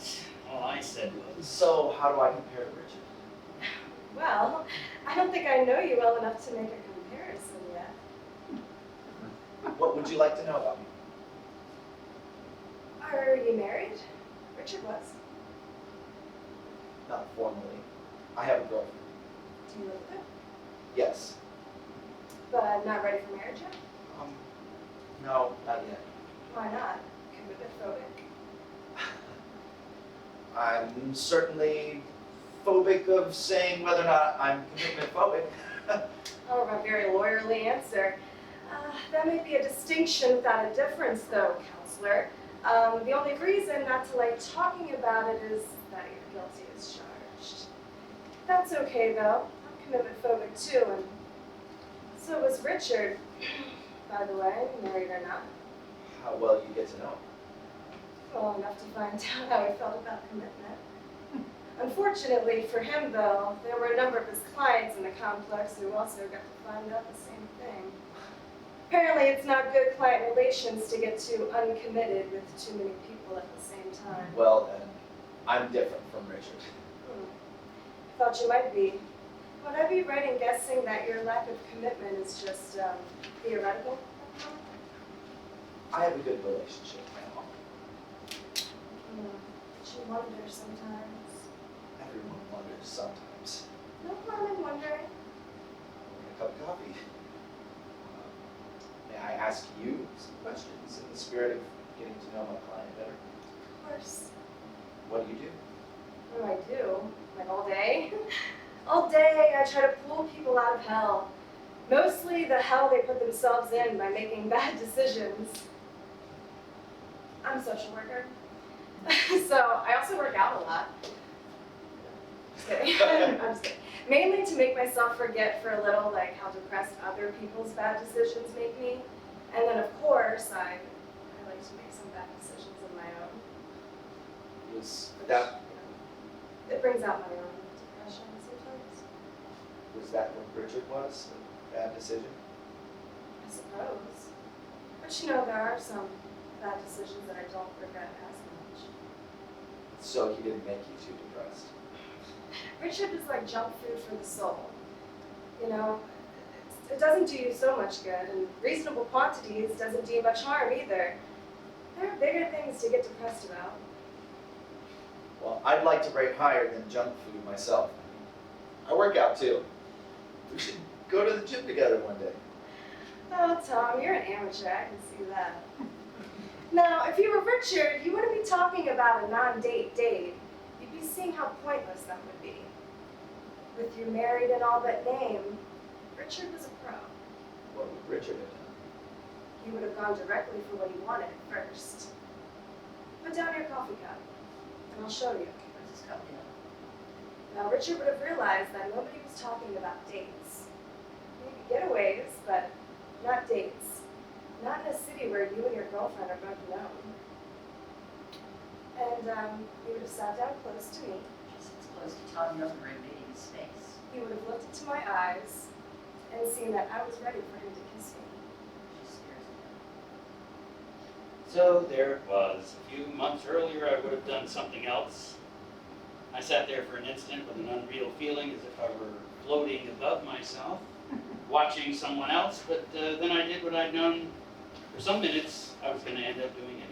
all I said was, So how do I compare to Richard? Well, I don't think I know you well enough to make a comparison yet. What would you like to know about me? Are you married? Richard was. Not formally. I have a girlfriend. Do you live with her? Yes. But not ready for marriage yet? No, not yet. Why not? Commitment phobic? I'm certainly phobic of saying whether or not I'm commitment phobic. Oh, a very lawyerly answer. That may be a distinction without a difference, though, counselor. The only reason not to like talking about it is that you're guilty as charged. That's okay though. I'm commitment phobic too, and so was Richard. By the way, married or not. How well you get to know. Well enough to find out how he felt about commitment. Unfortunately for him though, there were a number of his clients in the complex who also got to find out the same thing. Apparently it's not good client relations to get too uncommitted with too many people at the same time. Well then, I'm different from Richard. Thought you might be. Would I be right in guessing that your lack of commitment is just theoretical? I have a good relationship with my mom. But you wonder sometimes. Everyone wonders sometimes. No harm in wondering. A cup of coffee. May I ask you some questions in the spirit of getting to know my client better? Of course. What do you do? What do I do? Like all day? All day I try to pull people out of hell. Mostly the hell they put themselves in by making bad decisions. I'm a social worker. So I also work out a lot. Just kidding. I'm just kidding. Mainly to make myself forget for a little like how depressed other people's bad decisions make me. And then of course I like to make some bad decisions of my own. Was that It brings out my own depression sometimes. what Richard was? A bad decision? I suppose. But you know, there are some bad decisions that I don't regret as much. So he didn't make you too depressed. Richard is like junk food for the soul. You know, it doesn't do you so much good, and reasonable quantities doesn't do you much harm either. There are bigger things to get depressed about. Well, I'd like to rate higher than junk food myself. I work out too. We should go to the gym together one day. Oh, Tom, you're an amateur, I can see that. Now, if you were Richard, you wouldn't be talking about a non-date date. You'd be seeing how pointless that would be. With you married in all but name, Richard was a pro. What would Richard have done? He would have gone directly for what he wanted first. Put down your coffee cup, and I'll show you. Where's this cup in? Now, Richard would have realized that nobody was talking about dates. Maybe getaways, but not dates. Not in a city where you and your girlfriend are both known. And he would have sat down close to me. She sits close to Tom Younger, invading his space. He would have looked into my eyes and seen that I was ready for him to kiss me. She stares at him. So there it was. A few months earlier, I would have done something else. I sat there for an instant with an unreal feeling as if I were floating above myself, watching someone else, but then I did what I'd known for some minutes I was going to end up doing anyway.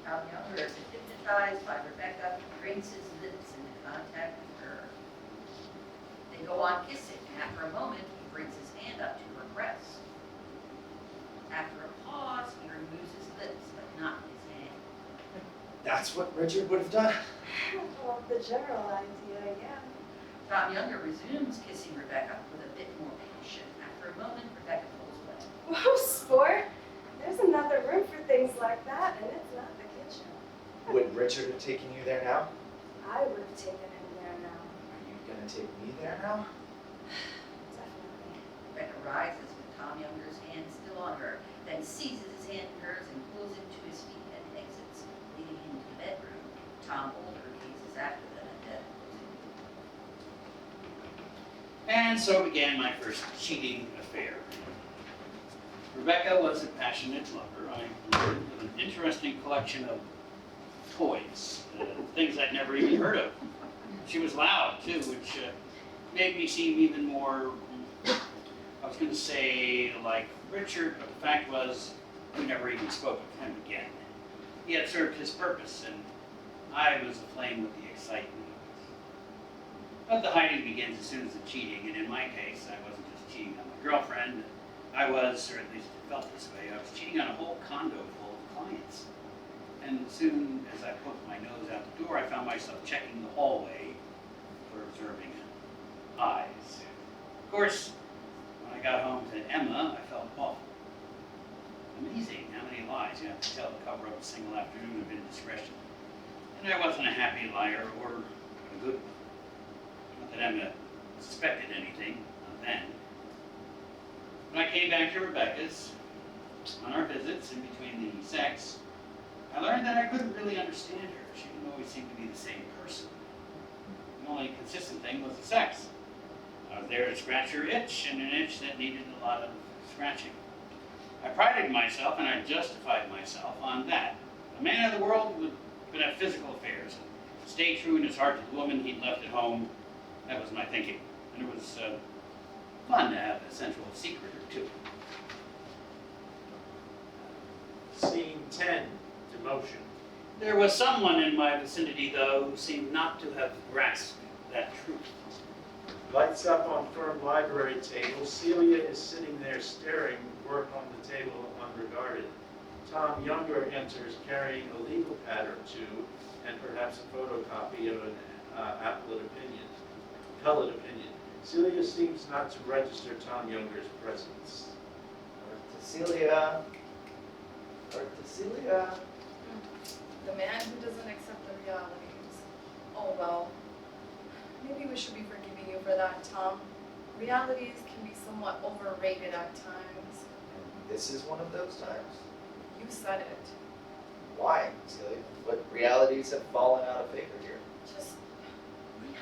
Tom Younger is hypnotized by Rebecca, brings his lips into contact with her. They go on kissing. After a moment, he brings his hand up to her breast. After a pause, he removes his lips, but not his hand. That's what Richard would have done? Well, the general idea, yeah. Tom Younger resumes kissing Rebecca with a bit more passion. After a moment, Rebecca pulls away. Whoa, sport! There's another room for things like that, and it's not the kitchen. Would Richard have taken you there now? I would have taken him there now. Are you gonna take me there now? Definitely. Rebecca rises with Tom Younger's hand still on her, then seizes his hand in hers and pulls him to his feet and exits, leading him to the bedroom. Tom Older gazes after them and then And so began my first cheating affair. Rebecca was a passionate lover. I grew with an interesting collection of toys, things I'd never even heard of. She was loud too, which made me seem even more, I was going to say like Richard, but the fact was we never even spoke of him again. He had served his purpose and I was aflame with the excitement. But the hiding begins as soon as the cheating, and in my case, I wasn't just cheating on my girlfriend. I was, or at least it felt this way, I was cheating on a whole condo full of clients. And as soon as I poked my nose out the door, I found myself checking the hallway for observing eyes. Of course, when I got home to Emma, I felt awful. I mean, amazing how many lies you have to tell to cover up a single afternoon of indiscretion. And I wasn't a happy liar or a good one. Not that Emma suspected anything, not then. When I came back to Rebecca's, on our visits in between the sex, I learned that I couldn't really understand her. She didn't always seem to be the same person. The only consistent thing was the sex. I was there to scratch her itch, and an itch that needed a lot of scratching. I prided myself, and I justified myself on that. A man of the world would have physical affairs, and stay true in his heart to the woman he'd left at home. That was my thinking, and it was fun to have a central secret or two. Scene 10, Demotion. There was someone in my vicinity, though, who seemed not to have grasped that truth. Lights up on firm library table. Celia is sitting there staring, work on the table unregarded. Tom Younger enters carrying a legal pad or two and perhaps a photocopy of an appellate opinion. Celia seems not to register Tom Younger's presence. Cecilia. Cecilia. The man who doesn't accept the realities. Oh well. Maybe we should be forgiving you for that, Tom. Realities can be somewhat overrated at times. This is one of those times. You said it. Why, Celia? What realities have fallen out of favor here? Just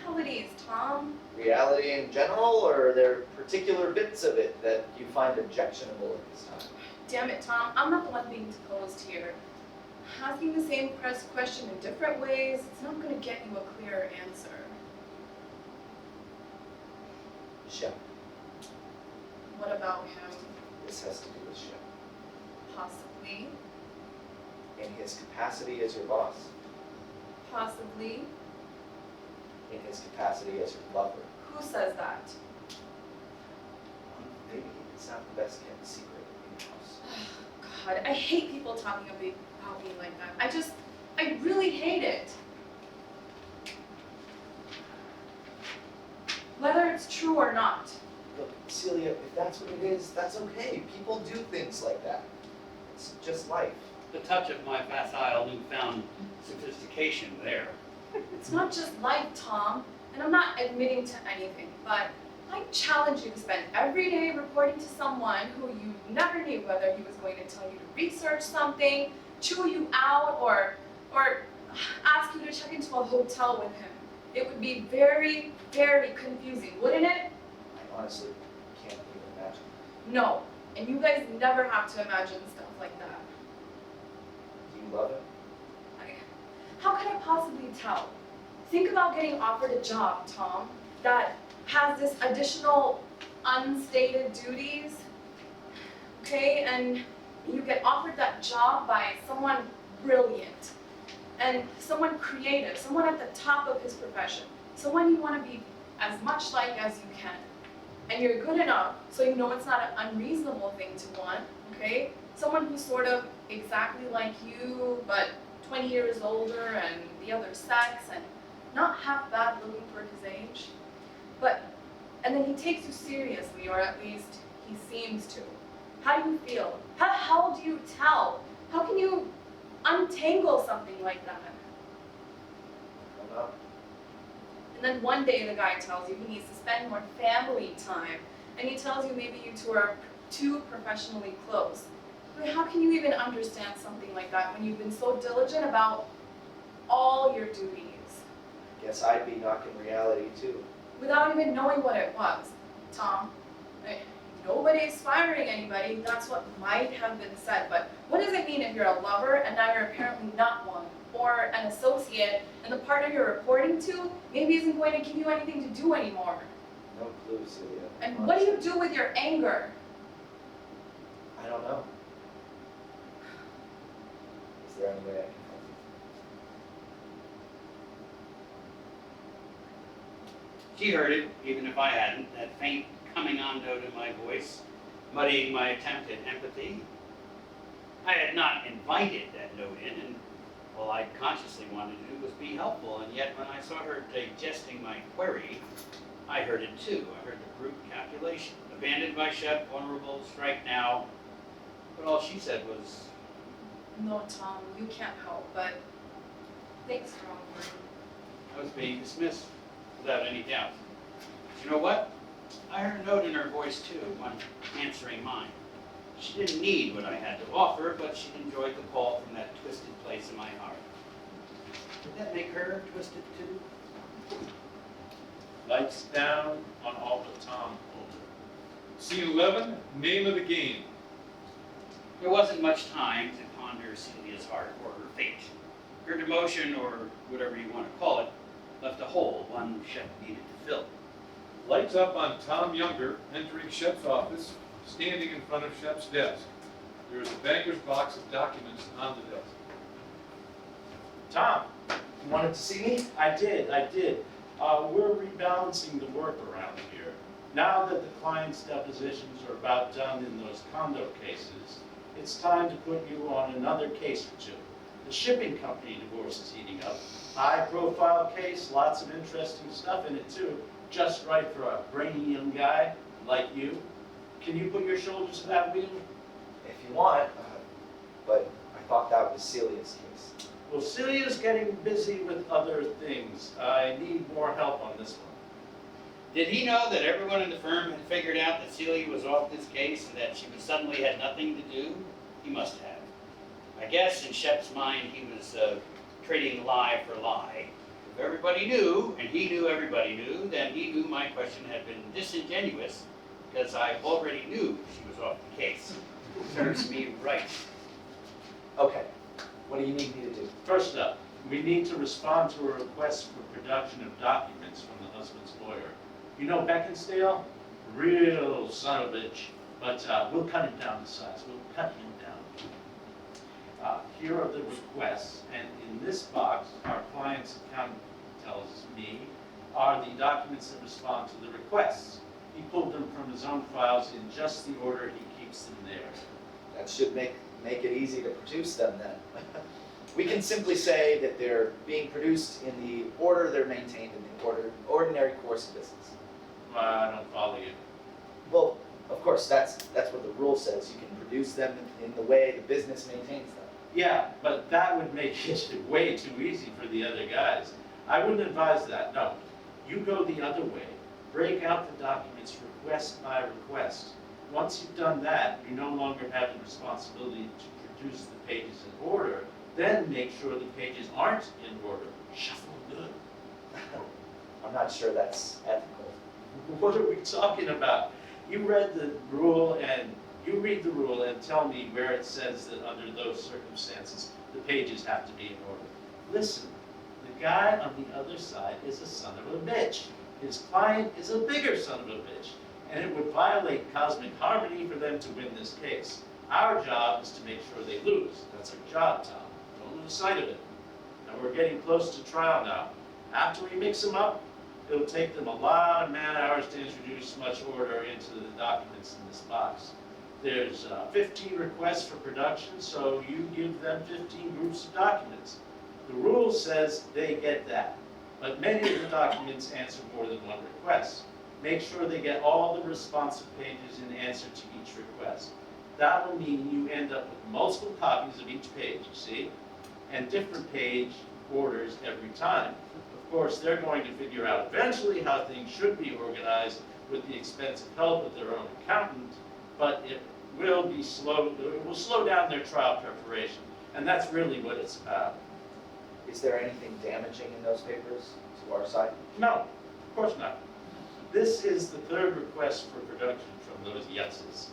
realities, Tom. Reality in general, or are there particular bits of it that you find objectionable at this time? Damn it, Tom. I'm not the one being deposed here. Asking the same question in different ways, it's not going to get you a clear answer. Shep. What about him? This has to do with Shep. Possibly. In his capacity as your boss. Possibly. In his capacity as your lover. Who says that? Maybe it's not the best kept secret in the house. God, I hate people talking about me like that. I really hate it. Whether it's true or not. Look, Celia, if that's what it is, that's okay. People do things like that. It's just life. The touch of my facile newfound sophistication there. It's not just life, Tom. And I'm not admitting to anything, but I challenge you to spend every day reporting to someone who you never knew whether he was going to tell you to research something, chew you out, or ask you to check into a hotel with him. It would be very, very confusing, wouldn't it? I honestly can't even imagine. No. And you guys never have to imagine stuff like that. Do you love him? How can I possibly tell? Think about getting offered a job, Tom, that has this additional unstated duties, okay? And you get offered that job by someone brilliant and someone creative, someone at the top of his profession, someone you want to be as much like as you can. And you're good enough so you know it's not an unreasonable thing to want, okay? Someone who's sort of exactly like you, but 20 years older and the other sex and not half bad looking for his age. And then he takes you seriously, or at least he seems to. How do you feel? How do you tell? How can you untangle something like that? I don't know. And then one day the guy tells you he needs to spend more family time, and he tells you maybe you two are too professionally close. But how can you even understand something like that when you've been so diligent about all your duties? Guess I'd be knocking reality too. Without even knowing what it was, Tom. Nobody's firing anybody, that's what might have been said, but what does it mean if you're a lover and now you're apparently not one, or an associate, and the partner you're reporting to maybe isn't going to give you anything to do anymore? No clue, Celia. And what do you do with your anger? I don't know. Is there any way I can help She heard it, even if I hadn't, that faint coming on note in my voice, muddying my attempt at empathy. I had not invited that note in, and all I consciously wanted to do was be helpful, and yet when I saw her digesting my query, I heard it too. I heard the brute calculation. Abandoned by Shep, vulnerable, strike now. But all she said was, No, Tom, you can't help, but thanks for offering. I was being dismissed, without any doubt. But you know what? I heard a note in her voice too, when answering mine. She didn't need what I had to offer, but she enjoyed the call from that twisted place in my heart. Did that make her twisted too? Lights down on all but Tom Holder. Scene 11, name of the game. There wasn't much time to ponder Celia's heart or her fate. Her demotion, or whatever you want to call it, left a hole one Shep needed to fill. Lights up on Tom Younger entering Shep's office, standing in front of Shep's desk. There is a banker's box of documents on the desk. Tom, You wanted to see me? I did. We're rebalancing the work around here. Now that the client's depositions are about done in those condo cases, it's time to put you on another case or two. The shipping company divorce is heating up. High-profile case, lots of interesting stuff in it too. Just right for a brainy young guy like you. Can you put your shoulders to that wheel? If you want, but I thought that was Celia's case. Well, Celia's getting busy with other things. I need more help on this one. Did he know that everyone in the firm had figured out that Celia was off this case and that she suddenly had nothing to do? He must have. I guess in Shep's mind he was trading lie for lie. If everybody knew, and he knew everybody knew, then he knew my question had been disingenuous because I already knew she was off the case. Serves me right. Okay, what do you need me to do? First up, we need to respond to a request for production of documents from the husband's lawyer. You know Beckinsdale? Real son of a bitch, but we'll cut it down to size. We'll cut him down. Here are the requests, and in this box, our client's accountant tells me, are the documents that respond to the requests. He pulled them from his own files in just the order he keeps them there. That should make it easy to produce them then. We can simply say that they're being produced in the order they're maintained in the ordinary course of business. I don't follow you. Well, of course, that's what the rule says. You can produce them in the way the business maintains them. Yeah, but that would make it way too easy for the other guys. I wouldn't advise that, no. You go the other way. Break out the documents request by request. Once you've done that, you no longer have the responsibility to produce the pages in order. Then make sure the pages aren't in order. Shuffle good. I'm not sure that's ethical. What are we talking about? You read the rule and you read the rule and tell me where it says that under those circumstances, the pages have to be in order. Listen, the guy on the other side is a son of a bitch. His client is a bigger son of a bitch. And it would violate cosmic harmony for them to win this case. Our job is to make sure they lose. That's our job, Tom. Don't lose sight of it. And we're getting close to trial now. After we mix them up, it'll take them a lot of man-hours to introduce much order into the documents in this box. There's 15 requests for production, so you give them 15 groups of documents. The rule says they get that, but many of the documents answer more than one request. Make sure they get all the responsive pages in answer to each request. That will mean you end up with multiple copies of each page, you see, and different page orders every time. Of course, they're going to figure out eventually how things should be organized with the expensive help of their own accountant, but it will slow down their trial preparation, and that's really what it's about. Is there anything damaging in those papers to our side? No, of course not. This is the third request for production from those yeses.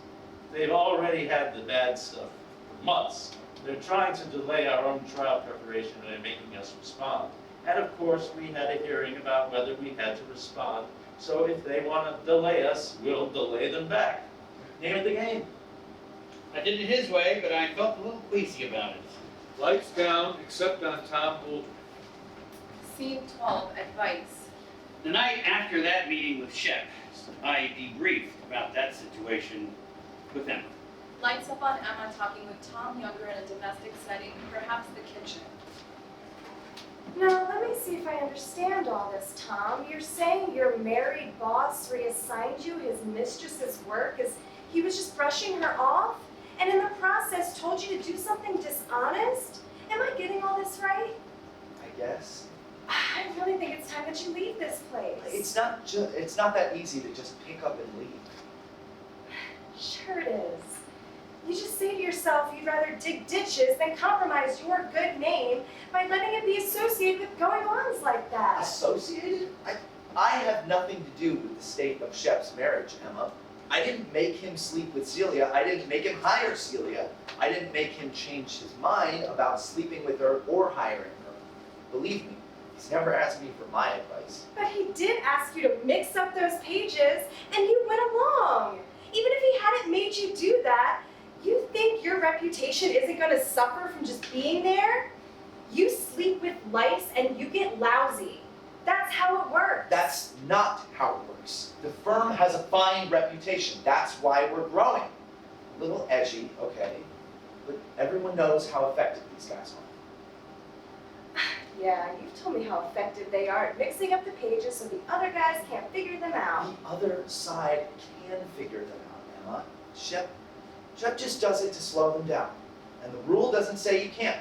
They've already had the bad stuff for months. They're trying to delay our own trial preparation by making us respond. And of course, we had a hearing about whether we had to respond. So if they want to delay us, we'll delay them back. Name of the game. I did it his way, but I felt a little queasy about it. Lights down, except on Tom Holder. Scene 12, advice. The night after that meeting with Shep, I debriefed about that situation with Emma. Lights up on Emma talking with Tom Younger in a domestic setting, perhaps the kitchen. Now, let me see if I understand all this, Tom. You're saying your married boss reassigned you his mistress's work as he was just brushing her off? and in the process told you to do something dishonest? Am I getting all this right? I guess. I really think it's time that you leave this place. It's not that easy to just pick up and leave. Sure it is. You just say to yourself you'd rather dig ditches than compromise your good name by letting it be associated with going-ons like that. Associated? I have nothing to do with the state of Shep's marriage, Emma. I didn't make him sleep with Celia. I didn't make him hire Celia. I didn't make him change his mind about sleeping with her or hiring her. Believe me, he's never asked me for my advice. But he did ask you to mix up those pages, and you went along. Even if he hadn't made you do that, you think your reputation isn't going to suffer from just being there? You sleep with lice and you get lousy. That's how it works. That's not how it works. The firm has a fine reputation. That's why we're growing. A little edgy, okay, but everyone knows how effective these guys are. Yeah, you've told me how effective they are at mixing up the pages so the other guys can't figure them out. The other side can figure them out, Emma. Shep just does it to slow them down. And the rule doesn't say you can't.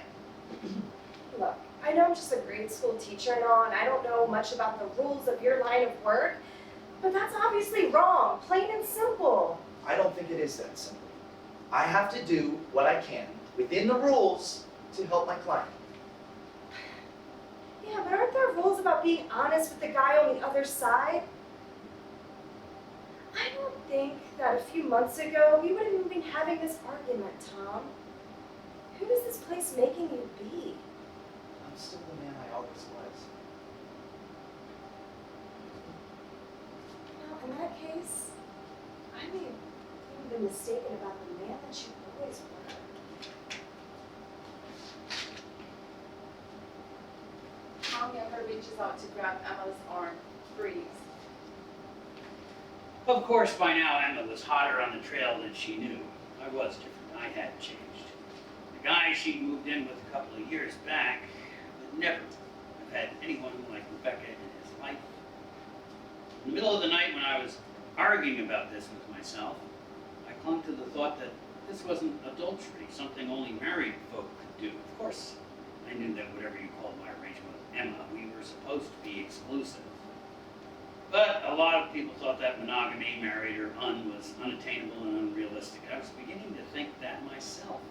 Look, I know I'm just a grade school teacher and all, and I don't know much about the rules of your line of work, but that's obviously wrong, plain and simple. I don't think it is that simple. I have to do what I can within the rules to help my client. Yeah, but aren't there rules about being honest with the guy on the other side? I don't think that a few months ago we would have even been having this argument, Tom. Who is this place making you be? I'm still the man I always was. Well, in that case, I may have even been mistaken about the man that you always were. Tom Younger reaches out to grab Emma's arm, freeze. Of course, by now Emma was hotter on the trail than she knew. I was different. I had changed. The guy she moved in with a couple of years back would never have had anyone like Rebecca in his life. In the middle of the night when I was arguing about this with myself, I clung to the thought that this wasn't adultery, something only married folk could do. Of course, I knew that whatever you called my arrangement with Emma, we were supposed to be exclusive. But a lot of people thought that monogamy, married or was unattainable and unrealistic. I was beginning to think that myself.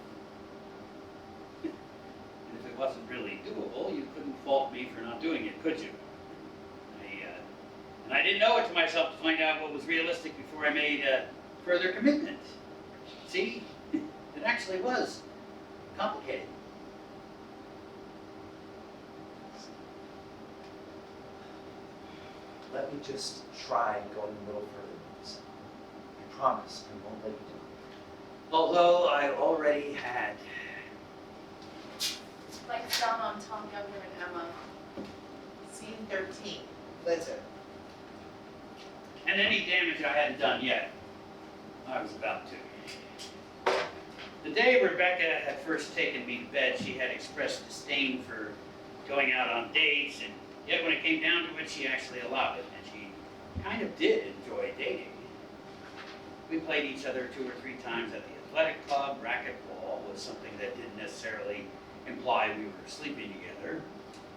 And if it wasn't really doable, you couldn't fault me for not doing it, could you? And I didn't owe it to myself to find out what was realistic before I made a further commitment. See, it actually was complicated. Let me just try going a little further with this. I promise I won't let you do it. Although I already had. Lights down on Tom Younger and Emma. Scene 13, Blizzard. And any damage I hadn't done yet, I was about to. The day Rebecca had first taken me to bed, she had expressed disdain for going out on dates, and yet when it came down to it, she actually allowed it, and she kind of did enjoy dating. We played each other 2 or 3 times at the athletic club. Racquetball was something that didn't necessarily imply we were sleeping together,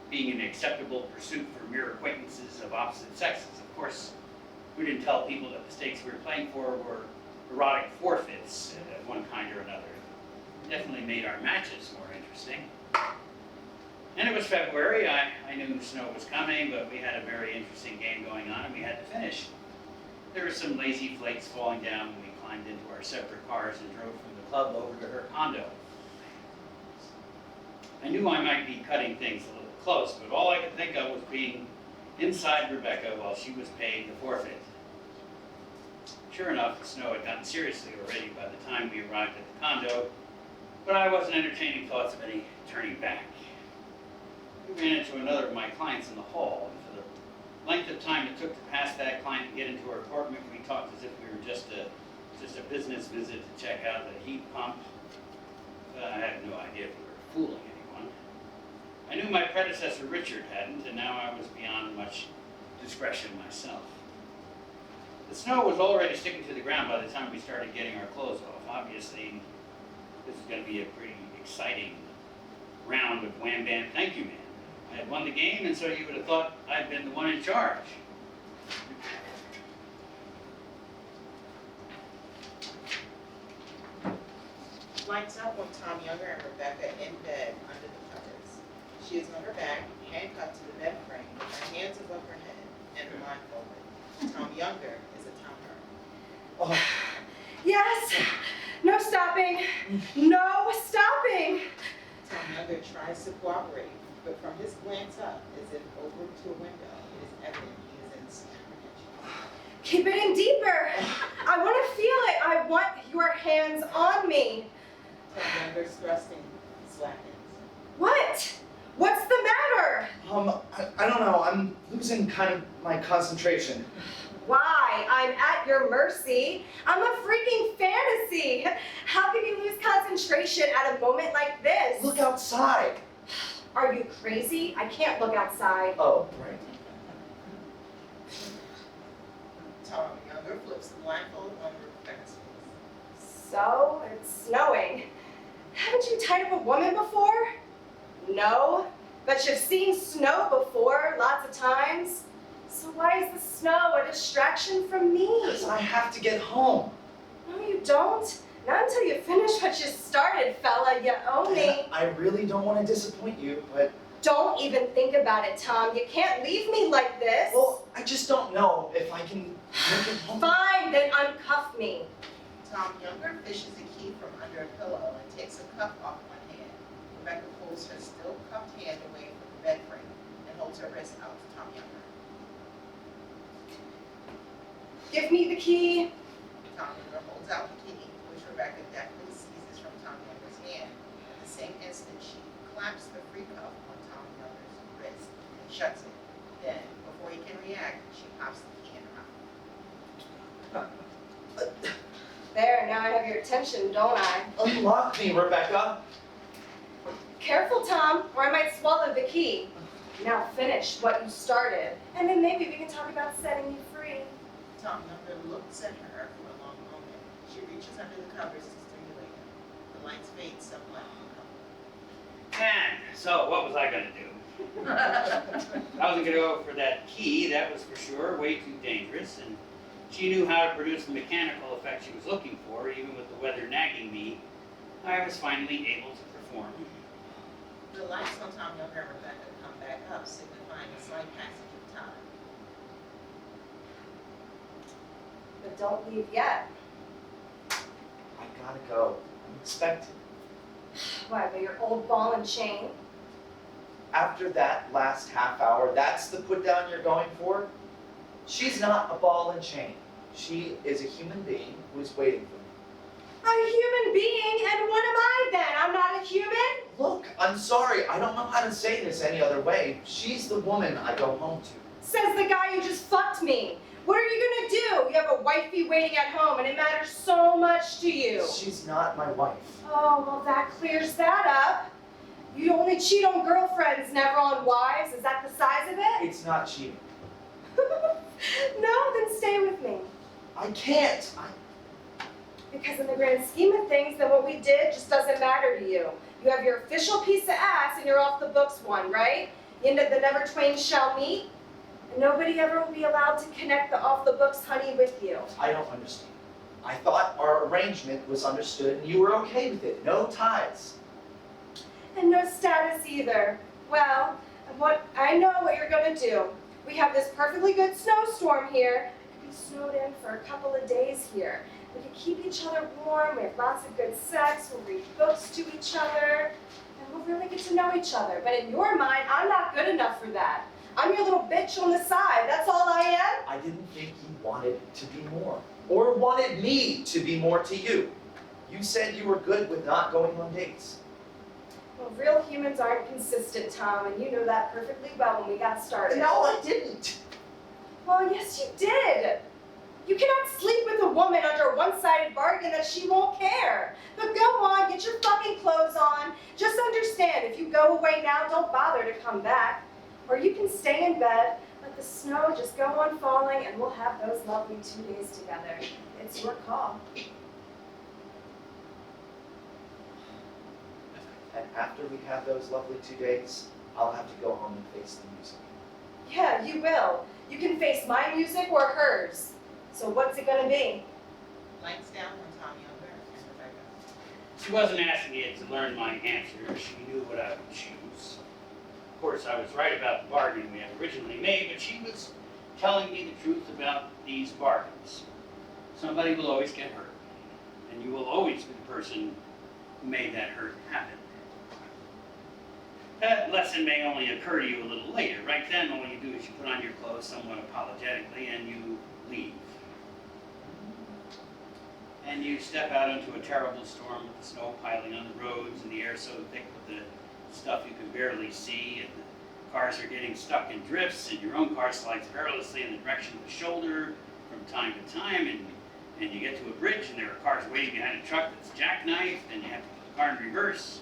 being an acceptable pursuit for mere acquaintances of opposite sexes. Of course, we didn't tell people that the stakes we were playing for were erotic forfeits of one kind or another. It definitely made our matches more interesting. And it was February. I knew snow was coming, but we had a very interesting game going on, and we had to finish. There were some lazy flakes falling down when we climbed into our separate cars and drove from the club over to her condo. I knew I might be cutting things a little close, but all I could think of was being inside Rebecca while she was paying the forfeit. Sure enough, the snow had gotten seriously already by the time we arrived at the condo, but I wasn't entertaining thoughts of any turning back. We ran into another of my clients in the hall, and for the length of time it took to pass that client and get into her apartment, we talked as if we were just a business visit to check out the heat pump. I had no idea if we were fooling anyone. I knew my predecessor Richard hadn't, and now I was beyond much discretion myself. The snow was already sticking to the ground by the time we started getting our clothes off. Obviously, This is gonna be a pretty exciting round of Wham Bam Thank You Man. I had won the game, and so you would have thought I'd been the one in charge. Lights up on Tom Younger and Rebecca in bed under the covers. She is on her back, handcuffed to the bed frame, with her hands above her head and blindfolded. Tom Younger is a timer. Oh, Yes. No stopping. No stopping. Tom Younger tries to cooperate, but from his glance up, as if over to a window, it is evident he is in apprehension. Keep it in deeper. I want to feel it. I want your hands on me. Tom Younger's thrusting slackens. What? What's the matter? I don't know. I'm losing kind of my concentration. Why? I'm at your mercy. I'm a freaking fantasy. How can you lose concentration at a moment like this? Look outside. Are you crazy? I can't look outside. Oh, right. Tom Younger flips the blindfold over Rebecca's face. So, it's snowing. Haven't you tied up a woman before? No, but you've seen snow before, lots of times. So why is the snow a distraction from me? Because I have to get home. No, you don't. Not until you finish what you started, fella. You owe me. I really don't want to disappoint you, but... Don't even think about it, Tom. You can't leave me like this. Well, I just don't know if I can make it home. Fine, then uncuff me. Tom Younger fishes a key from under a pillow and takes a cuff off one hand. Rebecca pulls her still cuffed hand away from the bed frame and holds her wrist out to Tom Younger. Give me the key. Tom Younger holds out the key, which Rebecca deftly seizes from Tom Younger's hand. At the same instant, she clamps the free cuff on Tom Younger's wrist and shuts it. Then, before he can react, she pops the key in her mouth. There, now I have your attention, don't I? Unlock me, Rebecca. Careful, Tom, or I might swallow the key. Now finish what you started, and then maybe we can talk about setting you free. Tom Younger looks at her for a long moment. She reaches under the covers to stimulate him. The lights fade somewhat on the couple. And so, what was I gonna do? I wasn't gonna go for that key, that was for sure, way too dangerous, and she knew how to produce the mechanical effect she was looking for, even with the weather nagging me. I was finally able to perform. The lights on Tom Younger and Rebecca come back up, signifying a slight passage of time. But don't leave yet. I gotta go. I'm expected. Why, by your old ball and chain? After that last half hour, that's the put down you're going for? She's not a ball and chain. She is a human being who's waiting for me. A human being, and what am I then? I'm not a human? Look, I'm sorry. I don't know how to say this any other way. She's the woman I go home to. Says the guy who just fucked me. What are you gonna do? You have a wifey waiting at home and it matters so much to you. She's not my wife. Oh, well that clears that up. You only cheat on girlfriends, never on wives. Is that the size of it? It's not cheating. No, then stay with me. I can't. Because in the grand scheme of things, then what we did just doesn't matter to you. You have your official piece of ass and you're off the books one, right? The never twain shall meet. And nobody ever will be allowed to connect the off the books honey with you. I don't understand. I thought our arrangement was understood and you were okay with it. No ties. And no status either. Well, I know what you're gonna do. We have this perfectly good snowstorm here. It could be snowed in for a couple of days here. We can keep each other warm, we have lots of good sex, we'll read books to each other, and we'll really get to know each other. But in your mind, I'm not good enough for that. I'm your little bitch on the side, that's all I am. I didn't think you wanted to be more. Or wanted me to be more to you. You said you were good with not going on dates. Well, real humans aren't consistent, Tom, and you know that perfectly well when we got started. No, I didn't. Well, yes, you did. You cannot sleep with a woman under a one-sided bargain that she won't care. But go on, get your fucking clothes on. Just understand, if you go away now, don't bother to come back. Or you can stay in bed, let the snow just go on falling, and we'll have those lovely 2 days together. It's your call. And after we have those lovely 2 days, I'll have to go home and face the music. Yeah, you will. You can face my music or hers. So what's it gonna be? Lights down on Tom Younger and Rebecca. She wasn't asking me to learn my answer, she knew what I would choose. Of course, I was right about the bargain we had originally made, but she was telling me the truth about these bargains. Somebody will always get hurt, and you will always be the person who made that hurt happen. That lesson may only occur to you a little later. Right then, all you do is you put on your clothes somewhat apologetically and you leave. And you step out into a terrible storm with the snow piling on the roads and the air so thick with the stuff you can barely see, and the cars are getting stuck in drifts, and your own car slides perilously in the direction of the shoulder from time to time, and you get to a bridge and there are cars waiting behind a truck that's jackknifed, and you have to put the car in reverse,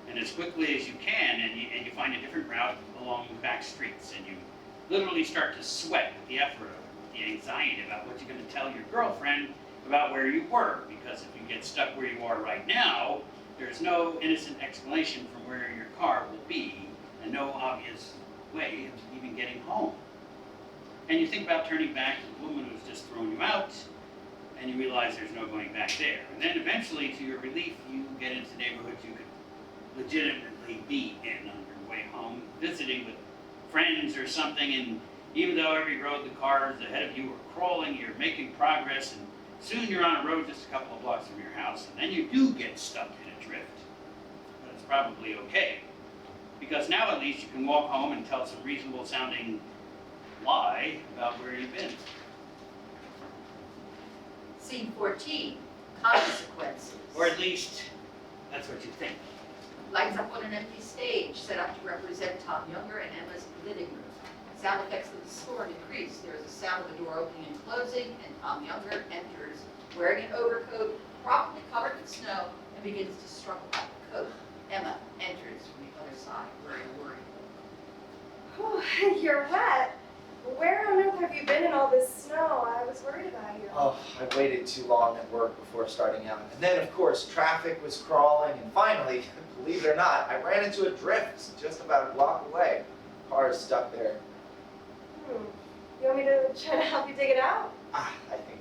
and as quickly as you can, and you find a different route along the back streets, and you literally start to sweat with the effort of it, with the anxiety about what you're going to tell your girlfriend about where you were, because if you get stuck where you are right now, there's no innocent explanation from where your car will be, and no obvious way of even getting home. And you think about turning back to the woman who's just thrown you out, and you realize there's no going back there. And then eventually, to your relief, you get into neighborhoods you could legitimately be in on your way home, visiting with friends or something, and even though every road the cars ahead of you are crawling, you're making progress, and soon you're on a road just a couple of blocks from your house, and then you do get stuck in a drift. But it's probably okay, because now at least you can walk home and tell some reasonable sounding lie about where you've been. Scene 14, consequences. Or at least, that's what you think. Lights up on an empty stage set up to represent Tom Younger and Emma's living room. Sound effects of the score increase. There is a sound of a door opening and closing, and Tom Younger enters wearing an overcoat, probably covered in snow, and begins to struggle out the coat. Emma enters from the other side, very worried. Oh, you're wet. Where on earth have you been in all this snow? I was worried about you. Oh, I waited too long at work before starting out. And then, of course, traffic was crawling, and finally, believe it or not, I ran into a drift just about a block away. Car is stuck there. You want me to try to help you dig it out? I think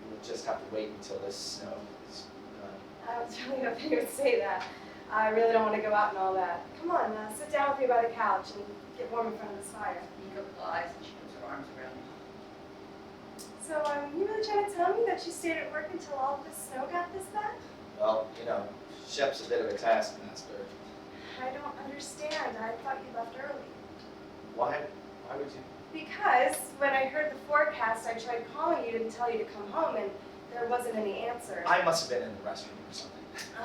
we'll just have to wait until this snow is gone. I was really hoping you would say that. I really don't want to go out and all that. Come on, sit down with me by the couch and get warm in front of this fire. He complies, and she puts her arms around him. So, you really trying to tell me that you stayed at work until all this snow got this bad? Well, you know, Shep's a bit of a taskmaster. I don't understand. I thought you left early. Why would you? Because when I heard the forecast, I tried calling you and tell you to come home, and there wasn't any answer. I must have been in the restroom or something.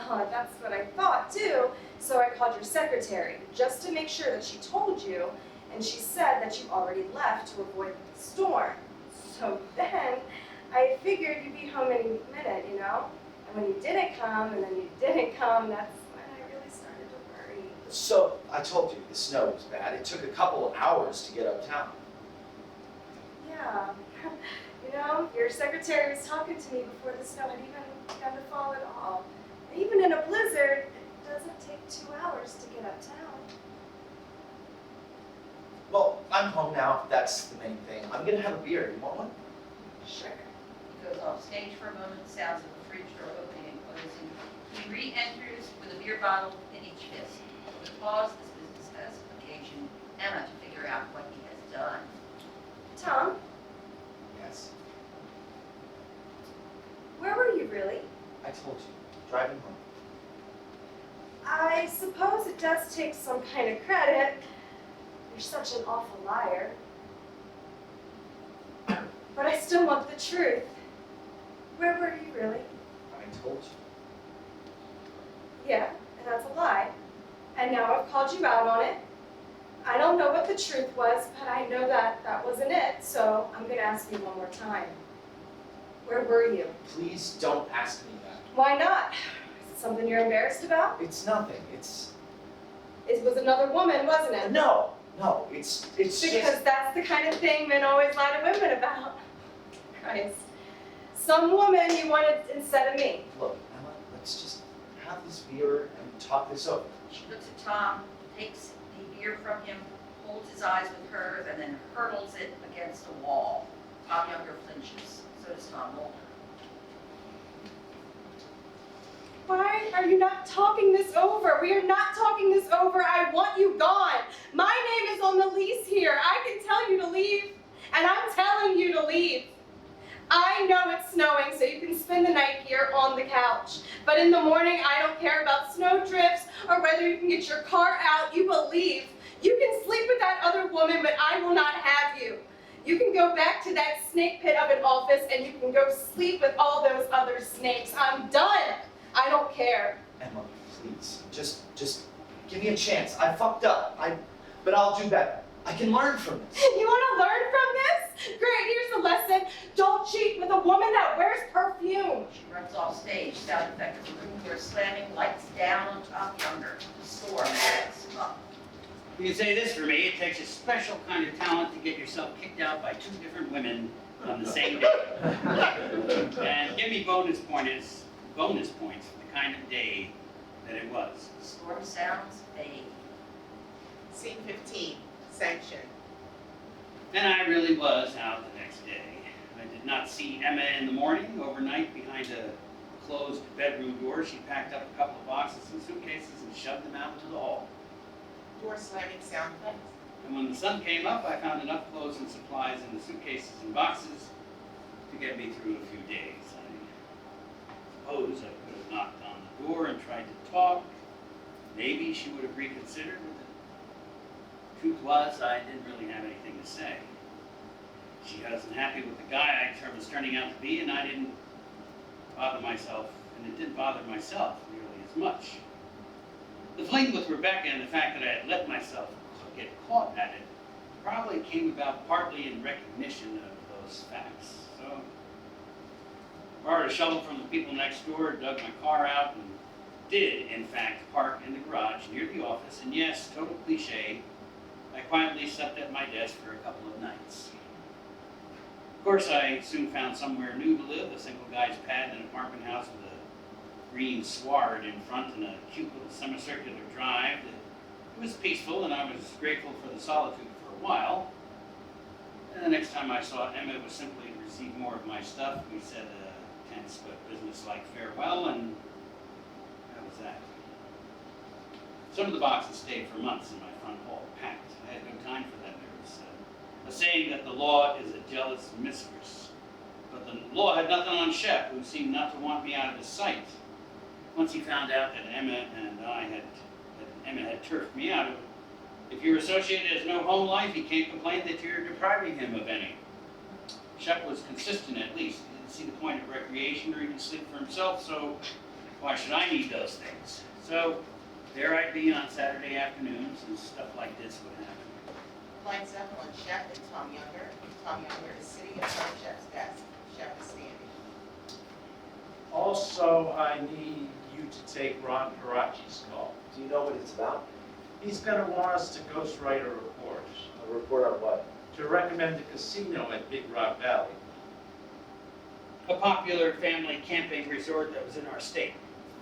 Oh, that's what I thought too. So I called your secretary just to make sure that she told you, and she said that you already left to avoid the storm. So then I figured you'd be home any minute, you know? And when you didn't come, and then you didn't come, that's when I really started to worry. So, I told you, the snow was bad. It took a couple of hours to get uptown. Yeah. You know, your secretary was talking to me before the snow had even begun to fall at all. Even in a blizzard, it doesn't take 2 hours to get uptown. Well, I'm home now. That's the main thing. I'm gonna have a beer. You want one? Sure. He goes off stage for a moment, sounds of the fridge door opening and closing. He re-enters with a beer bottle in each fist. Because this business has occasioned Emma to figure out what he has done. Tom, Yes. where were you really? I told you. Driving home. I suppose it does take some kind of credit. You're such an awful liar. But I still want the truth. Where were you really? I told you. Yeah, and that's a lie. And now I've called you out on it. I don't know what the truth was, but I know that that wasn't it, so I'm gonna ask you one more time. Where were you? Please don't ask me that. Why not? Is it something you're embarrassed about? It's nothing. It's... It was another woman, wasn't it? No. It's Because just... that's the kind of thing men always lie to women about. Christ. Some woman you wanted instead of me. Look, Emma, let's just have have this beer and talk this over. She looks at Tom, takes the beer from him, holds his eyes with hers, and then hurtles it against a wall. Tom Younger flinches. So does Tom Mulder. Why are you not talking this over? We are not talking this over. I want you gone. My name is on the lease here. I can tell you to leave, and I'm telling you to leave. I know it's snowing, so you can spend the night here on the couch. But in the morning, I don't care about snow drifts or whether you can get your car out. You will leave. You can sleep with that other woman, but I will not have you. You can go back to that snake pit of an office, and you can go sleep with all those other snakes. I'm done. I don't care. Emma, please, just give me a chance. I fucked up. But I'll do better. I can learn from this. You want to learn from this? Great, here's the lesson. Don't cheat with a woman that wears perfume. She runs off stage. Sound effect of the room door slamming, lights down on Tom Younger. The storm adds up. You can say this for me, it takes a special kind of talent to get yourself kicked out by 2 different women on the same day. And give me bonus points for the kind of day that it was. The storm sounds fade. Scene 15, sanction. And I really was out the next day. I did not see Emma in the morning. Overnight, behind a closed bedroom door, she packed up a couple of boxes and suitcases and shoved them out into the hall. Door slamming sound effects. And when the sun came up, I found enough clothes and supplies in the suitcases and boxes to get me through a few days. I suppose I could have knocked on the door and tried to talk. Maybe she would have reconsidered, but the truth was I didn't really have anything to say. She wasn't happy with the guy I was turning out to be, and I didn't bother myself, and it didn't bother myself nearly as much. The fling with Rebecca and the fact that I had let myself get caught at it probably came about partly in recognition of those facts. So, borrowed a shovel from the people next door, dug my car out, and did, in fact, park in the garage near the office. And yes, total cliche, I quietly slept at my desk for a couple of nights. Of course, I soon found somewhere new to live, a single guy's pad in an apartment house with a green sward in front and a cute little semicircular drive. It was peaceful, and I was grateful for the solitude for a while. And the next time I saw Emma, it was simply to receive more of my stuff. We said a tense but business-like farewell, and that was that. Some of the boxes stayed for months in my front hall, packed. I had no time for them. There was a saying that the law is a jealous mistress. But the law had nothing on Shep, who seemed not to want me out of his sight. Once he found out that Emma had turfed me out, if your associate has no home life, he can't complain that you're depriving him of any. Shep was consistent at least. He didn't see the point of recreation or even sleep for himself, so why should I need those things? So there I'd be on Saturday afternoons, and stuff like this would happen. Lights up on Shep and Tom Younger. Tom Younger is sitting in front of Shep's desk. Shep is standing. Also, I need you to take Ron Karachi's call. Do you know what it's about? He's going to want us to ghostwrite a report A report on what? to recommend a casino at Big Rock Valley. A popular family camping resort that was in our state.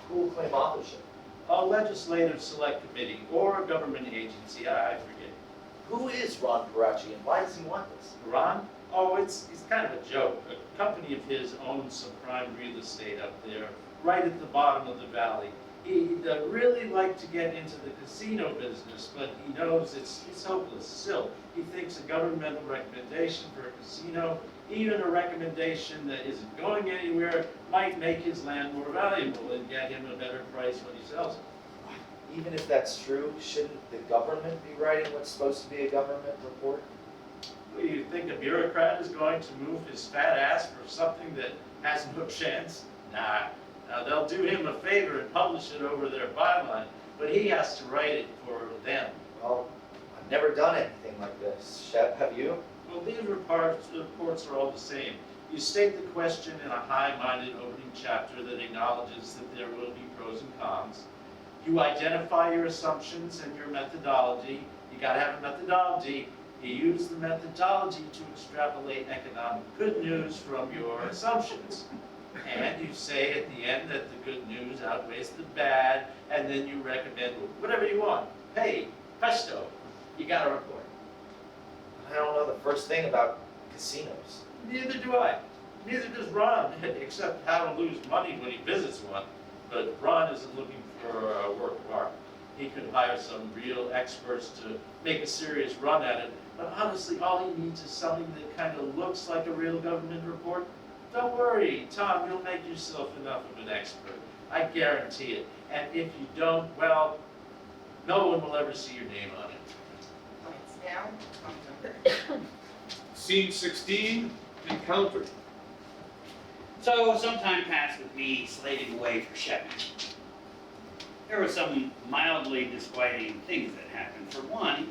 Who will claim authorship? A legislative select committee or a government agency, I forget. Who is Ron Karachi and why does he want this? Ron? Oh, he's kind of a joke. A company of his owns some prime real estate up there, right at the bottom of the valley. He'd really like to get into the casino business, but he knows it's hopeless still. He thinks a governmental recommendation for a casino, even a recommendation that isn't going anywhere, might make his land more valuable and get him a better price when he sells it. Even if that's true, shouldn't the government be writing what's supposed to be a government report? Well, you think a bureaucrat is going to move his fat ass for something that has no chance? Nah. Now, they'll do him a favor and publish it over their byline, but he has to write it for them. Well, I've never done anything like this. Shep, have you? Well, these reports are all the same. You state the question in a high-minded opening chapter that acknowledges that there will be pros and cons. You identify your assumptions and your methodology. You gotta have a methodology. You use the methodology to extrapolate economic good news from your assumptions. And you say at the end that the good news outweighs the bad, and then you recommend whatever you want. Hey, presto, you got a report. I don't know the first thing about casinos. Neither do I. Neither does Ron, except how to lose money when he visits one. But Ron isn't looking for a work of art. He could hire some real experts to make a serious run at it. But honestly, all he needs is something that kind of looks like a real government report. Don't worry, Tom, you'll make yourself enough of an expert. I guarantee it. And if you don't, well, no one will ever see your name on it. Lights down, Tom Younger. Scene 16, encounter. So some time passed with me slaving away for Shep. There were some mildly disquieting things that happened. For one,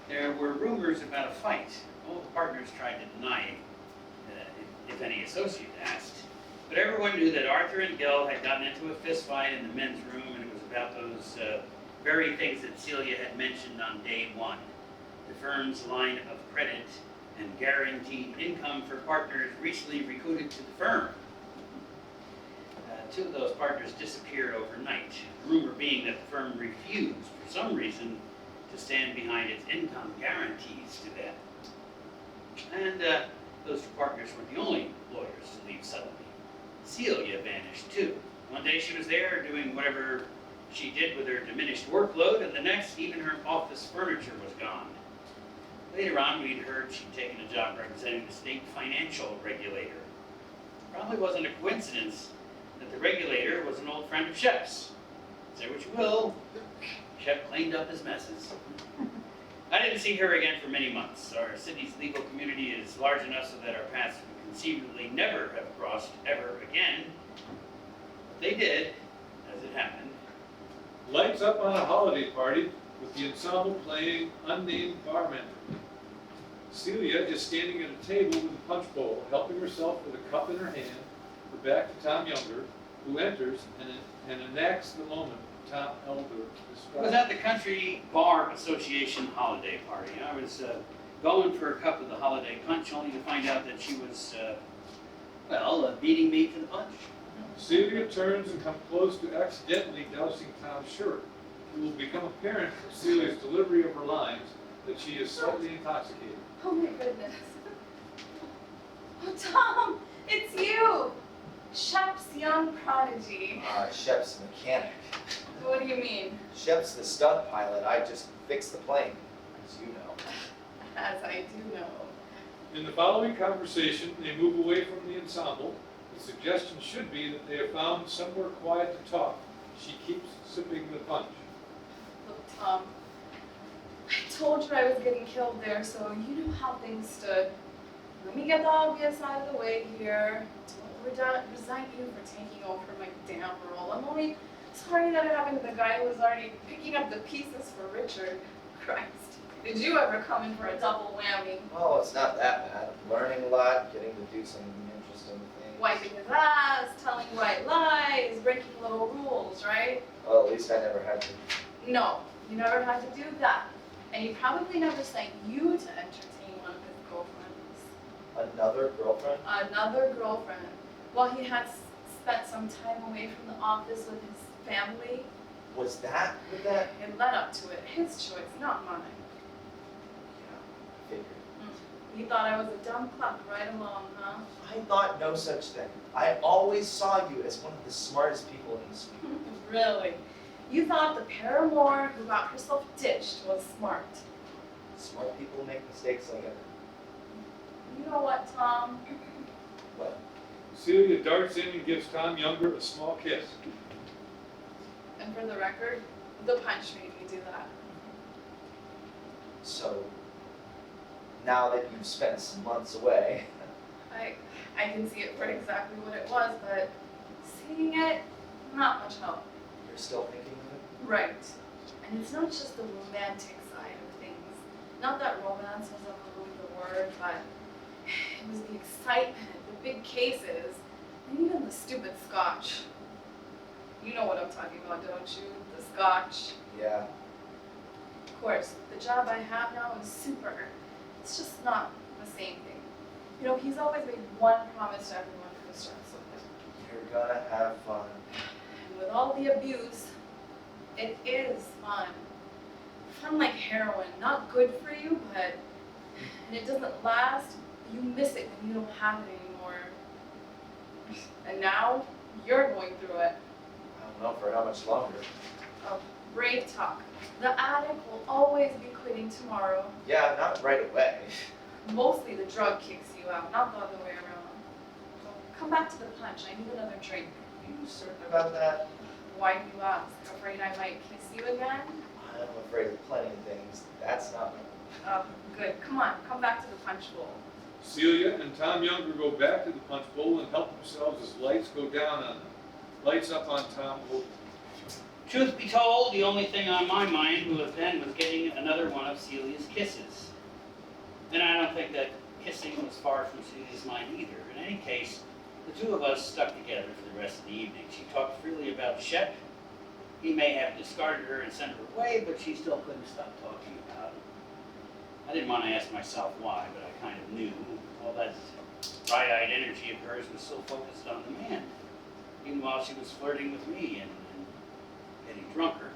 there were rumors about a fight. All the partners tried to deny it, if any associate asked. But everyone knew that Arthur and Gil had gotten into a fist fight in the men's room, and it was about those very things that Celia had mentioned on day one. The firm's line of credit and guaranteed income for partners recently recruited to the firm. Two of those partners disappeared overnight. The rumor being that the firm refused, for some reason, to stand behind its income guarantees to them. And those two partners weren't the only lawyers to leave suddenly. Celia vanished too. One day she was there doing whatever she did with her diminished workload, and the next, even her office furniture was gone. Later on, we'd heard she'd taken a job representing the state financial regulator. Probably wasn't a coincidence that the regulator was an old friend of Shep's. Say what you will, Shep cleaned up his messes. I didn't see her again for many months. Our city's legal community is large enough so that our paths would conceivably never have crossed ever again. But they did, as it happened. Lights up on a holiday party with the ensemble playing unnamed barman. Celia is standing at a table with a punch bowl, helping herself with a cup in her hand, her back to Tom Younger, who enters and enacts the moment Tom Elder I was described. at the Country Bar Association holiday party. I was going for a cup of the holiday punch, only to find out that she was, beating me to the punch. Celia turns and comes close to accidentally dousing Tom's shirt. It will become apparent from Celia's delivery of her lines that she is slightly intoxicated. Oh my goodness. Oh, Tom, it's you! Shep's young prodigy. Shep's mechanic. What do you mean? Shep's the stunt pilot. I just fixed the plane, as you know. As I do know. In the following conversation, they move away from the ensemble. The suggestion should be that they have found somewhere quiet to talk. She keeps sipping the punch. Look, Tom, I told you I was getting killed there, so you know how things stood. Let me get the obvious out of the way here. Don't resign you for taking over my damn role. I'm only sorry that it happened to the guy who was already picking up the pieces for Richard. Christ. Did you ever come in for a double whammy? Well, it's not that bad. I'm learning a lot, getting to do some interesting things. Wiping his ass, telling white lies, breaking little rules, right? Well, at least I never had to. No, you never had to do that. And he probably never sent you to entertain one of his girlfriends. Another girlfriend? Another girlfriend. While he had spent some time away from the office with his family, Was that with that? it led up to it. His choice, not mine. Yeah, I figured. You thought I was a dumb cluck right along, huh? I thought no such thing. I always saw you as one of the smartest people in the school. Really? You thought the paramour who got herself ditched was smart. Smart people make mistakes like that. You know what, Tom? What? Celia darts in and gives Tom Younger a small kiss. And for the record, the punch made me do that. So, now that you've spent some months away, I can see it for exactly what it was, but seeing it, not much help. you're still thinking of it? Right. And it's not just the romantic side of things. Not that romance was ever really the word, but it was the excitement, the big cases, and even the stupid scotch. You know what I'm talking about, don't you? The scotch. Yeah. Of course, the job I have now is super. It's just not the same thing. You know, he's always made one promise to everyone who starts with him. You're gonna have fun. And with all the abuse. It is fun. Fun like heroin. Not good for you, but and it doesn't last. You miss it when you don't have it anymore. And now you're going through it. I don't know for how much longer. Oh, brave talk. The addict will always be quitting tomorrow. Yeah, not right away. Mostly the drug kicks you out, not the other way around. So come back to the punch. I need another drink. Are you certain about that? Why do you ask? Afraid I might kiss you again? I'm afraid of plenty of things. That's not me. Oh, good. Come on, come back to the punch bowl. Celia and Tom Younger go back to the punch bowl and help themselves as lights go down on them. Lights up on Tom Wolf. Truth be told, the only thing on my mind was getting another one of Celia's kisses. And I don't think that kissing was far from Celia's mind either. In any case, the two of us stuck together for the rest of the evening. She talked freely about Shep. He may have discarded her and sent her away, but she still couldn't stop talking about him. I didn't want to ask myself why, but I kind of knew. All that bright-eyed energy of hers was so focused on the man, even while she was flirting with me and getting drunker.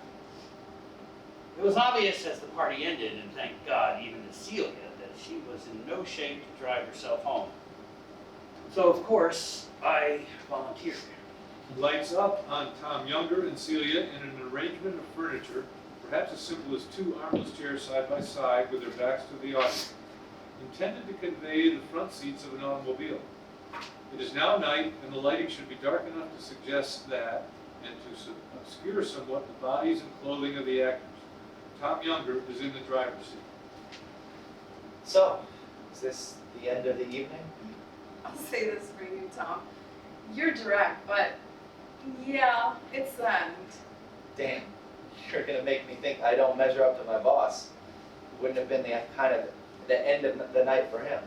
It was obvious as the party ended, and thank God, even to Celia, that she was in no shape to drive herself home. So, of course, I volunteered. Lights up on Tom Younger and Celia in an arrangement of furniture, perhaps as simple as two armless chairs side by side with their backs to the audience, intended to convey the front seats of an automobile. It is now night, and the lighting should be dark enough to suggest that, and to obscure somewhat the bodies and clothing of the actors. Tom Younger is in the driver's seat. So, is this the end of the evening? I'll say this for you, Tom. You're direct, but yeah, it's the end. Damn, you're gonna make me think I don't measure up to my boss. Wouldn't have been the kind of the end of the night for him.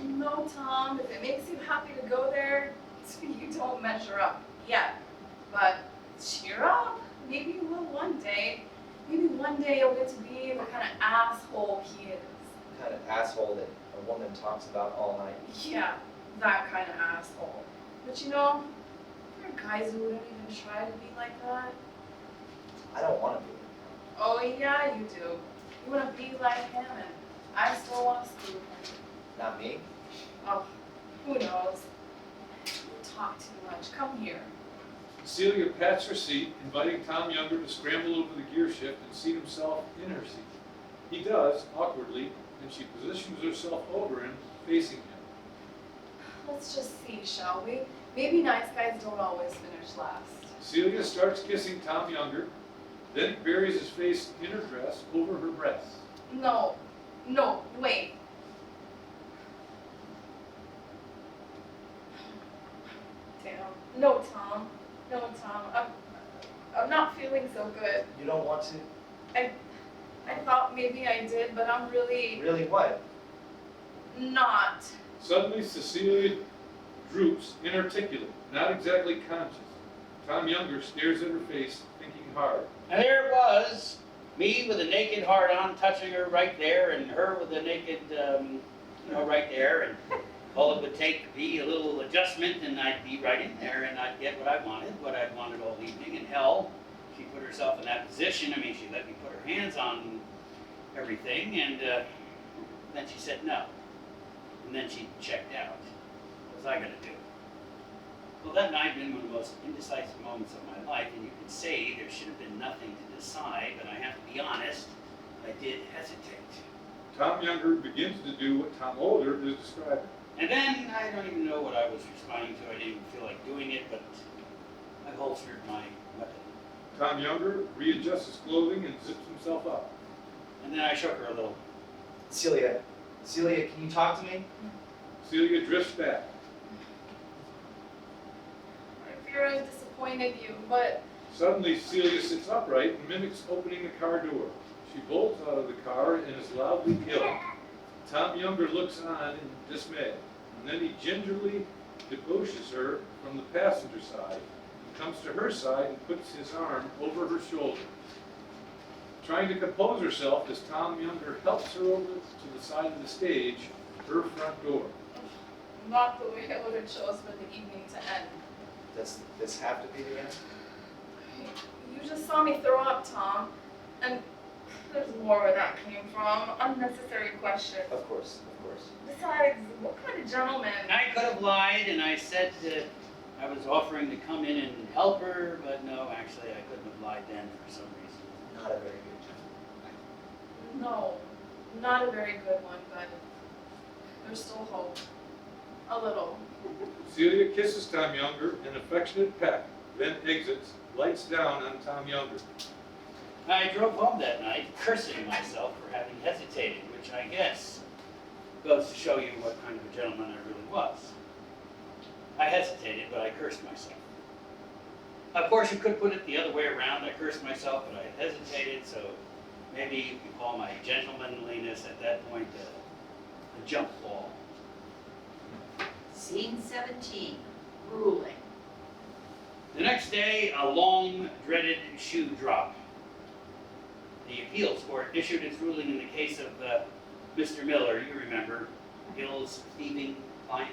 No, Tom, if it makes you happy to go there, you don't measure up yet. But cheer up. Maybe you will one day. Maybe one day you'll get to be the kind of asshole he is. The kind of asshole that a woman talks about all night. Yeah, that kind of asshole. But you know, there are guys who wouldn't even try to be like that. I don't want to be. Oh yeah, you do. You want to be like him, and I still want to screw him. Not me. Oh, who knows? You talk too much. Come here. Celia pats her seat, inviting Tom Younger to scramble over the gear shift and seat himself in her seat. He does, awkwardly, and she positions herself over him, facing him. Let's just see, shall we? Maybe nice guys don't always finish last. Celia starts kissing Tom Younger, then buries his face in her dress over her breasts. No, wait. Damn. No, Tom. I'm not feeling so good. You don't want to? I thought maybe I did, but I'm really Really what? not. Suddenly, Cecilia droops, inarticulate, not exactly conscious. Tom Younger stares at her face, thinking hard. And there it was, me with a naked heart on, touching her right there, and her with a naked, right there, and all it would take to be a little adjustment, and I'd be right in there, and I'd get what I wanted all evening. And hell, she put herself in that position. I mean, she let me put her hands on everything, and then she said no. And then she checked out. What was I gonna do? Well, that night had been one of the most indecisive moments of my life, and you could say there should have been nothing to decide, but I have to be honest, I did hesitate. Tom Younger begins to do what Tom Older is describing. And then, I don't even know what I was responding to, I didn't even feel like doing it, but I holstered my weapon. Tom Younger readjusts his clothing and zips himself up. And then I shook her a little. Celia, can you talk to me? Celia drifts back. I fear I disappointed you, but Suddenly, Celia sits upright and mimics opening the car door. She bolts out of the car and is loudly killed. Tom Younger looks on in dismay, and then he gingerly debouches her from the passenger side, and comes to her side and puts his arm over her shoulder. Trying to compose herself as Tom Younger helps her over to the side of the stage, her front door. not the way I would have chose for the evening to end. Does this have to be the end? me throw up, Tom. And there's more where that came from. Unnecessary question. Of course, of course. Besides, what kind of gentleman? I could have lied and I said that I was offering to come in and help her, but no, actually I couldn't have lied then for some reason. Not a very good gentleman. No, not a very good one, but there's still hope. A little. Celia kisses Tom Younger, an affectionate peck, then exits, lights down on Tom Younger. I drove home that night cursing myself for having hesitated, which I guess goes to show you what kind of a gentleman I really was. I hesitated, but I cursed myself. Of course, you could put it the other way around. I cursed myself, but I hesitated, so maybe you can call my gentlemanliness at that point a jump ball. Scene 17, ruling. The next day, a long dreaded shoe drop. The appeals court issued its ruling in the case of Mr. Miller, you remember, Gill's thieving client.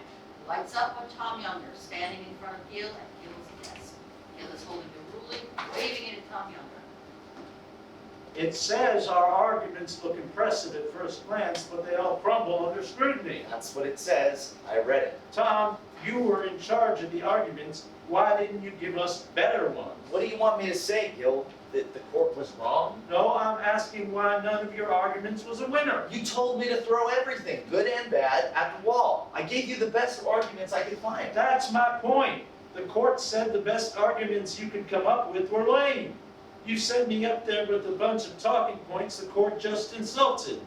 Lights up on Tom Younger, standing in front of Gill at Gill's desk. Gill is holding the ruling, waving it at Tom Younger. It says our arguments look impressive at first glance, but they all crumble under scrutiny. That's what it says. I read it. Tom, you were in charge of the arguments. Why didn't you give us better ones? What do you want me to say, Gil? That the court was wrong? No, I'm asking why none of your arguments was a winner. You told me to throw everything, good and bad, at the wall. I gave you the best arguments I could find. That's my point. The court said the best arguments you could come up with were lame. You send me up there with a bunch of talking points the court just insulted.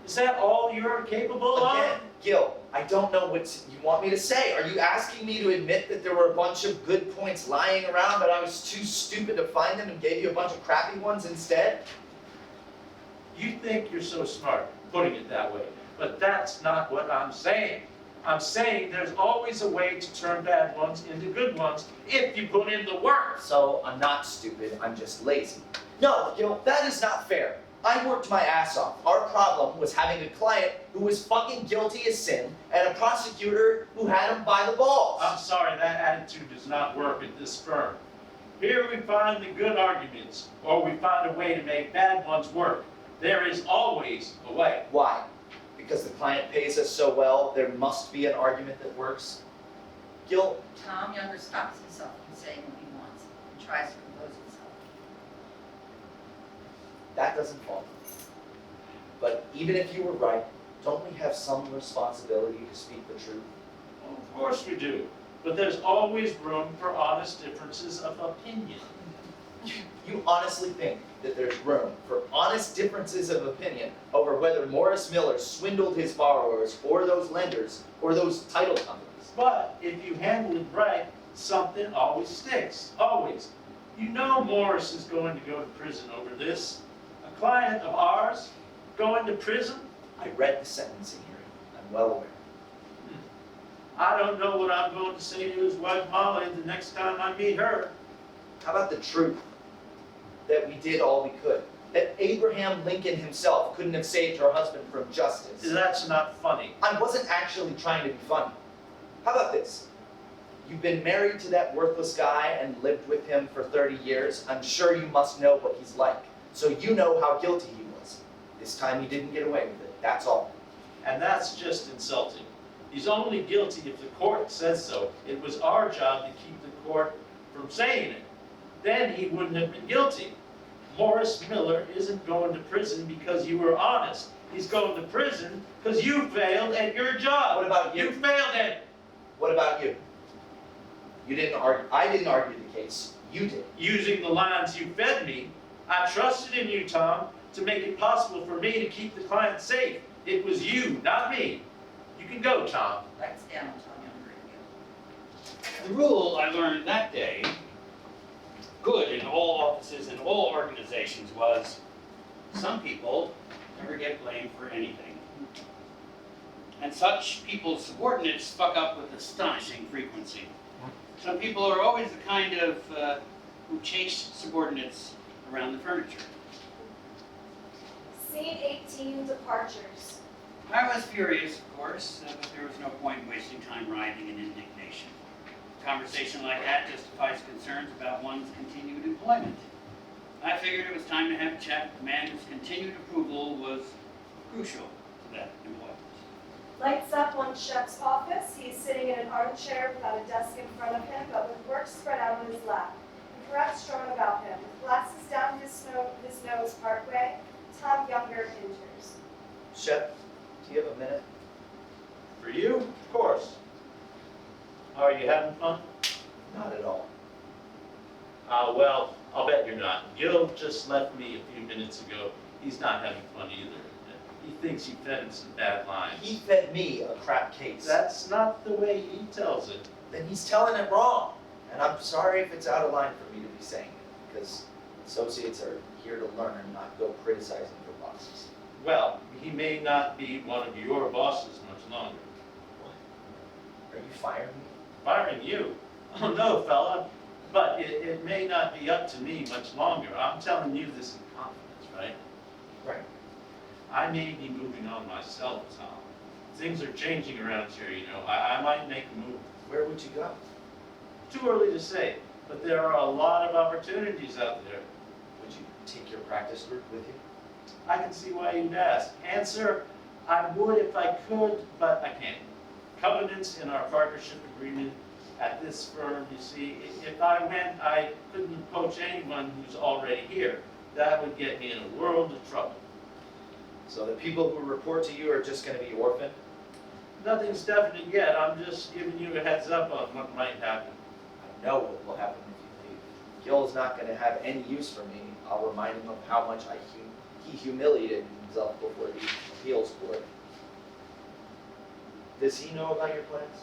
Is that all you're capable of? Again, Gil, I don't know what you want me to say. Are you asking me to admit that there were a bunch of good points lying around, but I was too stupid to find them and gave you a bunch of crappy ones instead? You think you're so smart, putting it that way, but that's not what I'm saying. I'm saying there's always a way to turn bad ones into good ones if you put in the work. So, I'm not stupid, I'm just lazy. No, Gil, that is not fair. I worked my ass off. Our problem was having a client who was fucking guilty as sin and a prosecutor who had him by the balls. I'm sorry, that attitude does not work at this firm. Here we find the good arguments, or we find a way to make bad ones work. There is always a way. Why? Because the client pays us so well, there must be an argument that works. Gil, Tom Younger stops himself from saying what he wants and tries to compose himself. that doesn't fall. But even if you were right, don't we have some responsibility to speak the truth? Well, of course we do, but there's always room for honest differences of opinion. You honestly think that there's room for honest differences of opinion over whether Morris Miller swindled his borrowers, or those lenders, or those title companies? But if you handle it right, something always sticks, always. You know Morris is going to go to prison over this. A client of ours going to prison? I read the sentencing hearing. I'm well aware. I don't know what I'm going to say to his wife Molly the next time I meet her. How about the truth? That we did all we could. That Abraham Lincoln himself couldn't have saved her husband from justice. That's not funny. I wasn't actually trying to be funny. How about this? You've been married to that worthless guy and lived with him for 30 years. I'm sure you must know what he's like. So you know how guilty he was. This time he didn't get away with it. That's all. And that's just insulting. He's only guilty if the court says so. It was our job to keep the court from saying it. Then he wouldn't have been guilty. Morris Miller isn't going to prison because you were honest. He's going to prison because you failed at your job. What about you? You failed at it. What about you? You didn't argue. I didn't argue the case. You did. Using the lines you fed me, I trusted in you, Tom, to make it possible for me to keep the client safe. It was you, not me. You can go, Tom. Writes down Tom Younger again. The rule I learned that day, good in all offices and all organizations, was some people never get blamed for anything. And such people's subordinates fuck up with astonishing frequency. Some people are always the kind of who chase subordinates around the furniture. Scene 18, departures. I was furious, of course, but there was no point in wasting time writhing in indignation. A conversation like that justifies concerns about one's continued employment. I figured it was time to have a chat with the man whose continued approval was crucial to that employment. Lights up on Shep's office. He's sitting in an armchair without a desk in front of him, but with work spread out on his lap, and perhaps drawn about him. With glasses down his nose partway, Tom Younger enters. Shep, do you have a minute? For you, of course. How are you having fun? Not at all. Well, I'll bet you're not. Gil just left me a few minutes ago. He's not having fun either. He thinks you fed him some bad lines. He fed me a crap case. That's not the way he tells it. Then he's telling it wrong. And I'm sorry if it's out of line for me to be saying it, because associates are here to learn, not go criticizing their bosses. Well, he may not be one of your bosses much longer. Are you firing me? Firing you? Oh no, fella. But it may not be up to me much longer. I'm telling you this in confidence, right? Right. I may be moving on myself, Tom. Things are changing around here, you know. I might make a move. Where would you go? Too early to say, but there are a lot of opportunities out there. Would you take your practice group with you? I can see why you'd ask. Answer, I would if I could, but I can't. Covenants in our partnership agreement at this firm, you see, if I went, I couldn't poach anyone who's already here. That would get me in a world of trouble. So the people who report to you are just going to be orphaned? Nothing's definite yet. I'm just giving you a heads up on what might happen. I know what will happen if you leave. Gil's not going to have any use for me. I'll remind him of how much he humiliated himself before the appeals court. Does he know about your plans?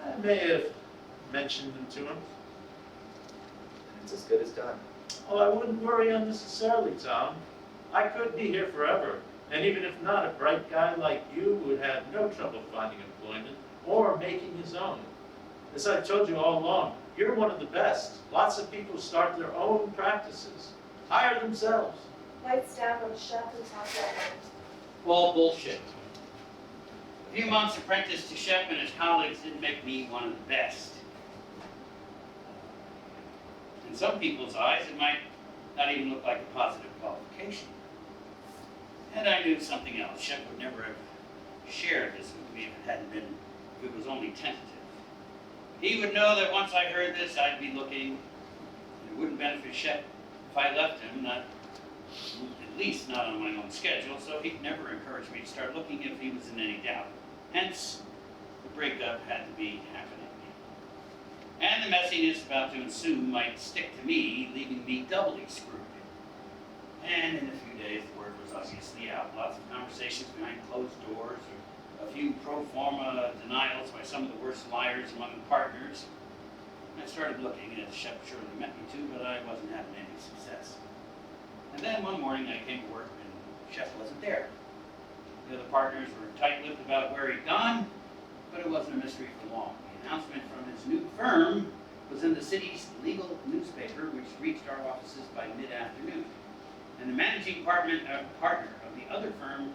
I may have mentioned them to him. It's as good as done. Oh, I wouldn't worry unnecessarily, Tom. I could be here forever. And even if not, a bright guy like you would have no trouble finding employment or making his own. As I've told you all along, you're one of the best. Lots of people start their own practices, hire themselves. Lights down on Shep and Tom Younger. All bullshit. A few months apprentice to Shep and his colleagues didn't make me one of the best. In some people's eyes, it might not even look like a positive qualification. And I knew something else. Shep would never have shared this with me if it was only tentative. He would know that once I heard this, I'd be looking, and it wouldn't benefit Shep if I left him, at least not on my own schedule, so he'd never encourage me to start looking if he was in any doubt. Hence, the breakup had to be happening. And the messiness about to ensue might stick to me, leaving me doubly screwed. And in a few days, the word was obviously out. Lots of conversations behind closed doors, a few pro forma denials by some of the worst liars among the partners. I started looking, as Shep surely meant me to, but I wasn't having any success. And then one morning I came to work and Shep wasn't there. The other partners were tight-lipped about where he'd gone, but it wasn't a mystery for long. The announcement from his new firm was in the city's legal newspaper, which reached our offices by mid-afternoon. And the managing partner of the other firm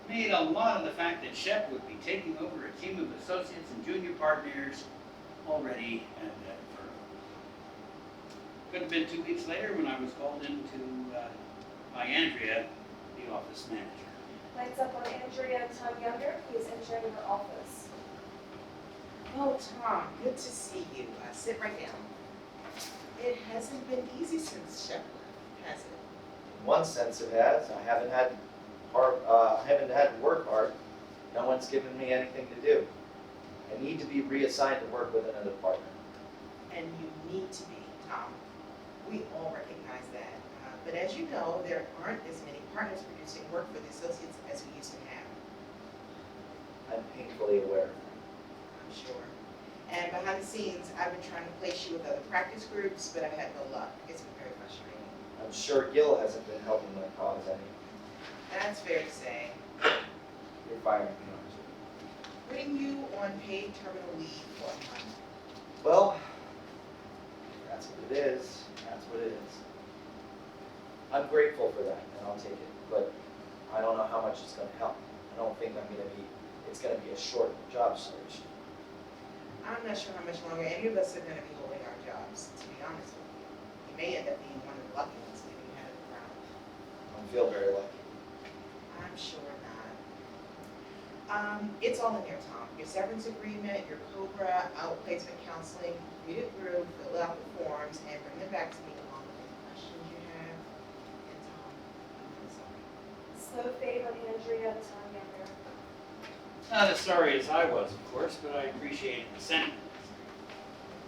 made a lot of the fact that Shep would be taking over a team of associates and junior partners already at that firm. Could have been 2 weeks later when I was called in by Andrea, the office manager. Lights up on Andrea and Tom Younger. He is entering her office. Oh, Tom, good to see you. Sit right down. It hasn't been easy since Shep left, has it? In one sense it has. I haven't had to work hard. No one's given me anything to do. I need to be reassigned to work with another partner. And you need to be, Tom. We all recognize that. But as you know, there aren't as many partners producing work for the associates as we used to have, I'm painfully aware. I'm sure. And behind the scenes, I've been trying to place you with other practice groups, but I've had no luck. It's been very frustrating. I'm sure Gil hasn't been helping my cause any. That's fair to say. You're firing me. Putting you on paid terminal leave for a month. Well, that's what it is. That's what it is. I'm grateful for that, and I'll take it. But I don't know how much it's going to help. I don't think it's going to be a short job search. I'm not sure how much longer any of us are going to be holding our jobs, to be honest with you. You may end up being one of the lucky ones leaving ahead of feel very lucky. I'm sure not. It's all in there, Tom. Your severance agreement, your COBRA, outplacement counseling, read it through, fill out the forms, and bring them back to me along with any questions you have. And Tom, I'm sorry. Slow fade on Andrea, Tom Younger. Not as sorry as I was, of course, but I appreciated the sentiment.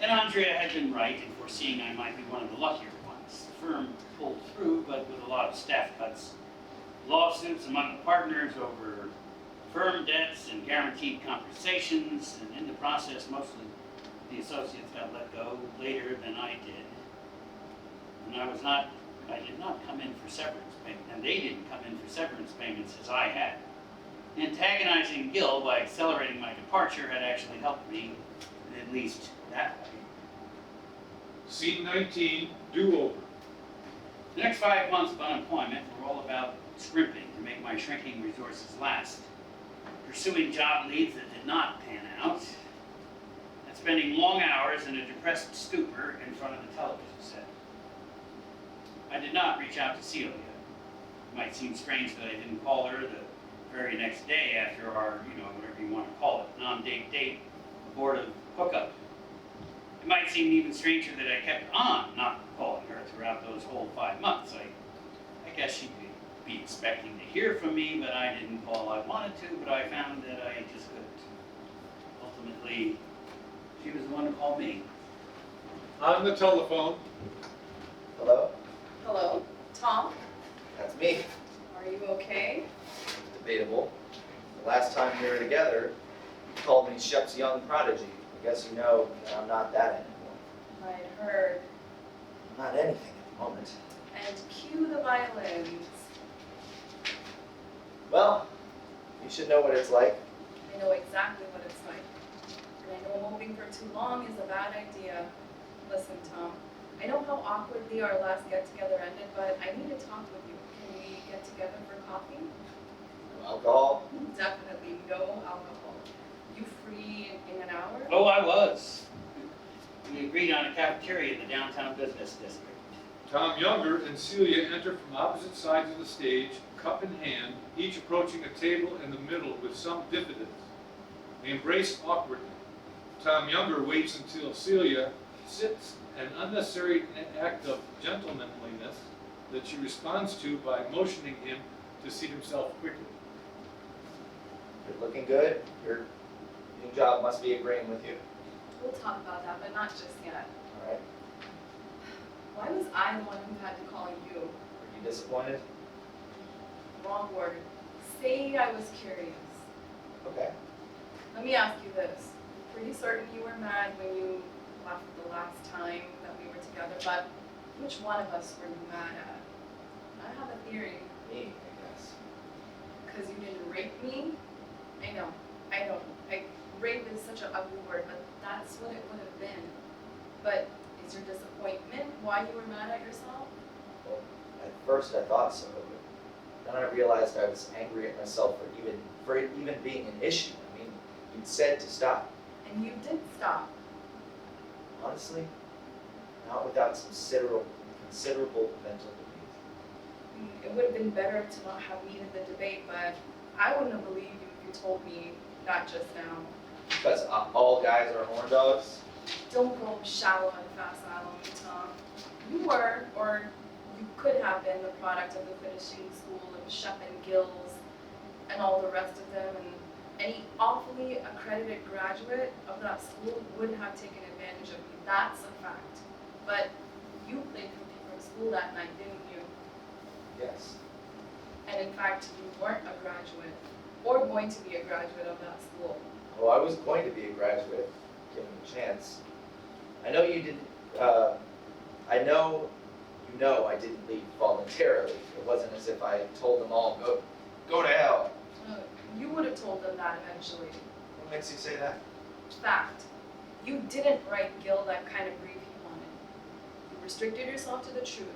And Andrea had been right in foreseeing I might be one of the luckier ones. The firm pulled through, but with a lot of staff cuts, lawsuits among the partners over firm debts and guaranteed compensations, and in the process, mostly the associates got let go later than I did. And I did not come in for severance payments, and they didn't come in for severance payments as I had. Antagonizing Gil by accelerating my departure had actually helped me, at least that way. Scene 19, do-over. The next 5 months of unemployment were all about scrimping to make my shrinking resources last, pursuing job leads that did not pan out, and spending long hours in a depressed stupor in front of the television set. I did not reach out to Celia. It might seem strange that I didn't call her the very next day after our, whatever you want to call it, non-date date, abortive hookup. It might seem even stranger that I kept on not calling her throughout those whole 5 months. I guess she'd be expecting to hear from me, but I didn't call. I wanted to, but I found that I just couldn't. Ultimately, she was the one who called me. On the telephone, Hello? Hello, Tom, That's me. are you okay? Debatable. The last time we were together, you called me Shep's young prodigy. I guess you know that I'm not that anymore. I heard. I'm not anything at the moment. And cue the violins. Well, you should know what it's like. I know exactly what it's like. And I know moving for too long is a bad idea. Listen, Tom, I know how awkwardly our last get-together ended, but I need to talk with you. Can we get together for coffee? No alcohol? Definitely no alcohol. You free in an hour? Oh, I was. We agreed on a cafeteria in the downtown business district. Tom Younger and Celia enter from opposite sides of the stage, cup in hand, each approaching a table in the middle with some diffidence. They embrace awkwardly. Tom Younger waits until Celia sits, an unnecessary act of gentlemanliness that she responds to by motioning him to seat himself quickly. You're looking good. Your new job must be agreeing with you. We'll talk about that, but not just yet. All right. Why was I the one who had to call you? Are you disappointed? Wrong word. Say I was curious. Okay. Let me ask you this. Pretty certain you were mad when you left the last time that we were together, but which one of us were you mad at? I have a theory. Me, I guess. Because you didn't rape me? I know. Rape is such an ugly word, but that's what it would have been. But is your disappointment why you were mad at yourself? Well, at first I thought so, but then I realized I was angry at myself for it even being an issue. I mean, you'd said to stop. And you did stop. Honestly, not without some considerable mental relief. It would have been better to not have needed the debate, but I wouldn't have believed you if you told me that just now. Because all guys are horn dogs. Don't go shallow and facile on me, Tom. You were, or you could have been, the product of the finishing school of Shep and Gills and all the rest of them, and any awfully accredited graduate of that school would have taken advantage of you. That's a fact. But you played cookie from school that night, didn't you? Yes. And in fact, you weren't a graduate, or going to be a graduate of that school. Well, I was going to be a graduate, given a chance. I know you didn't, I know you know I didn't leave voluntarily. It wasn't as if I told them all, go to hell. You would have told them that eventually. What makes you say that? Fact. You didn't write Gil that kind of brief he wanted. You restricted yourself to the truth.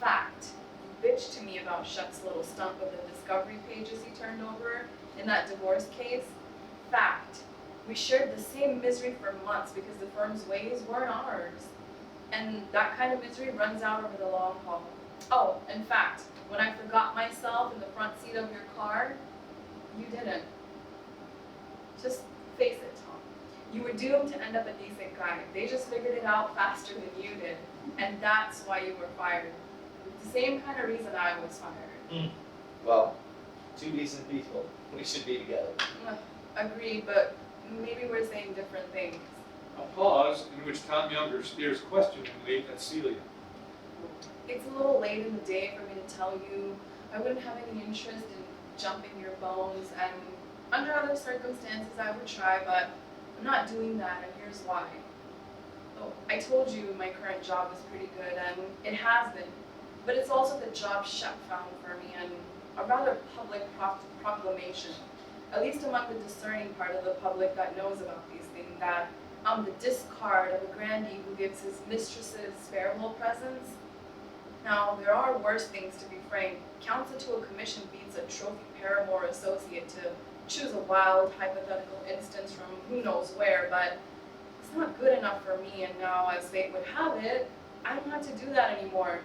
Fact. You bitched to me about Shep's little stump of the discovery pages he turned over in that divorce case. Fact. We shared the same misery for months because the firm's ways weren't ours. And that kind of misery runs out over the long haul. Oh, in fact, when I forgot myself in the front seat of your car, you didn't. Just face it, Tom. You were doomed to end up a decent guy. They just figured it out faster than you did. And that's why you were fired. It's the same kind of reason I was fired. Well, two decent people. We should be together. Agreed, but maybe we're saying different things. A pause in which Tom Younger stares questioningly at Celia. It's a little late in the day for me to tell you I wouldn't have any interest in jumping your bones, and under other circumstances I would try, but I'm not doing that, and here's why. Oh, I told you my current job was pretty good, and it has been, but it's also the job Shep found for me, and a rather public proclamation, at least among the discerning part of the public that knows about these things, that I'm the discard of a grandee who gives his mistresses farewell presents. Now, there are worse things, to be frank. Counsel to a commission beats a trophy paramour associate, to choose a wild, hypothetical instance from who knows where, but it's not good enough for me, and now, as fate would have it, I don't have to do that anymore.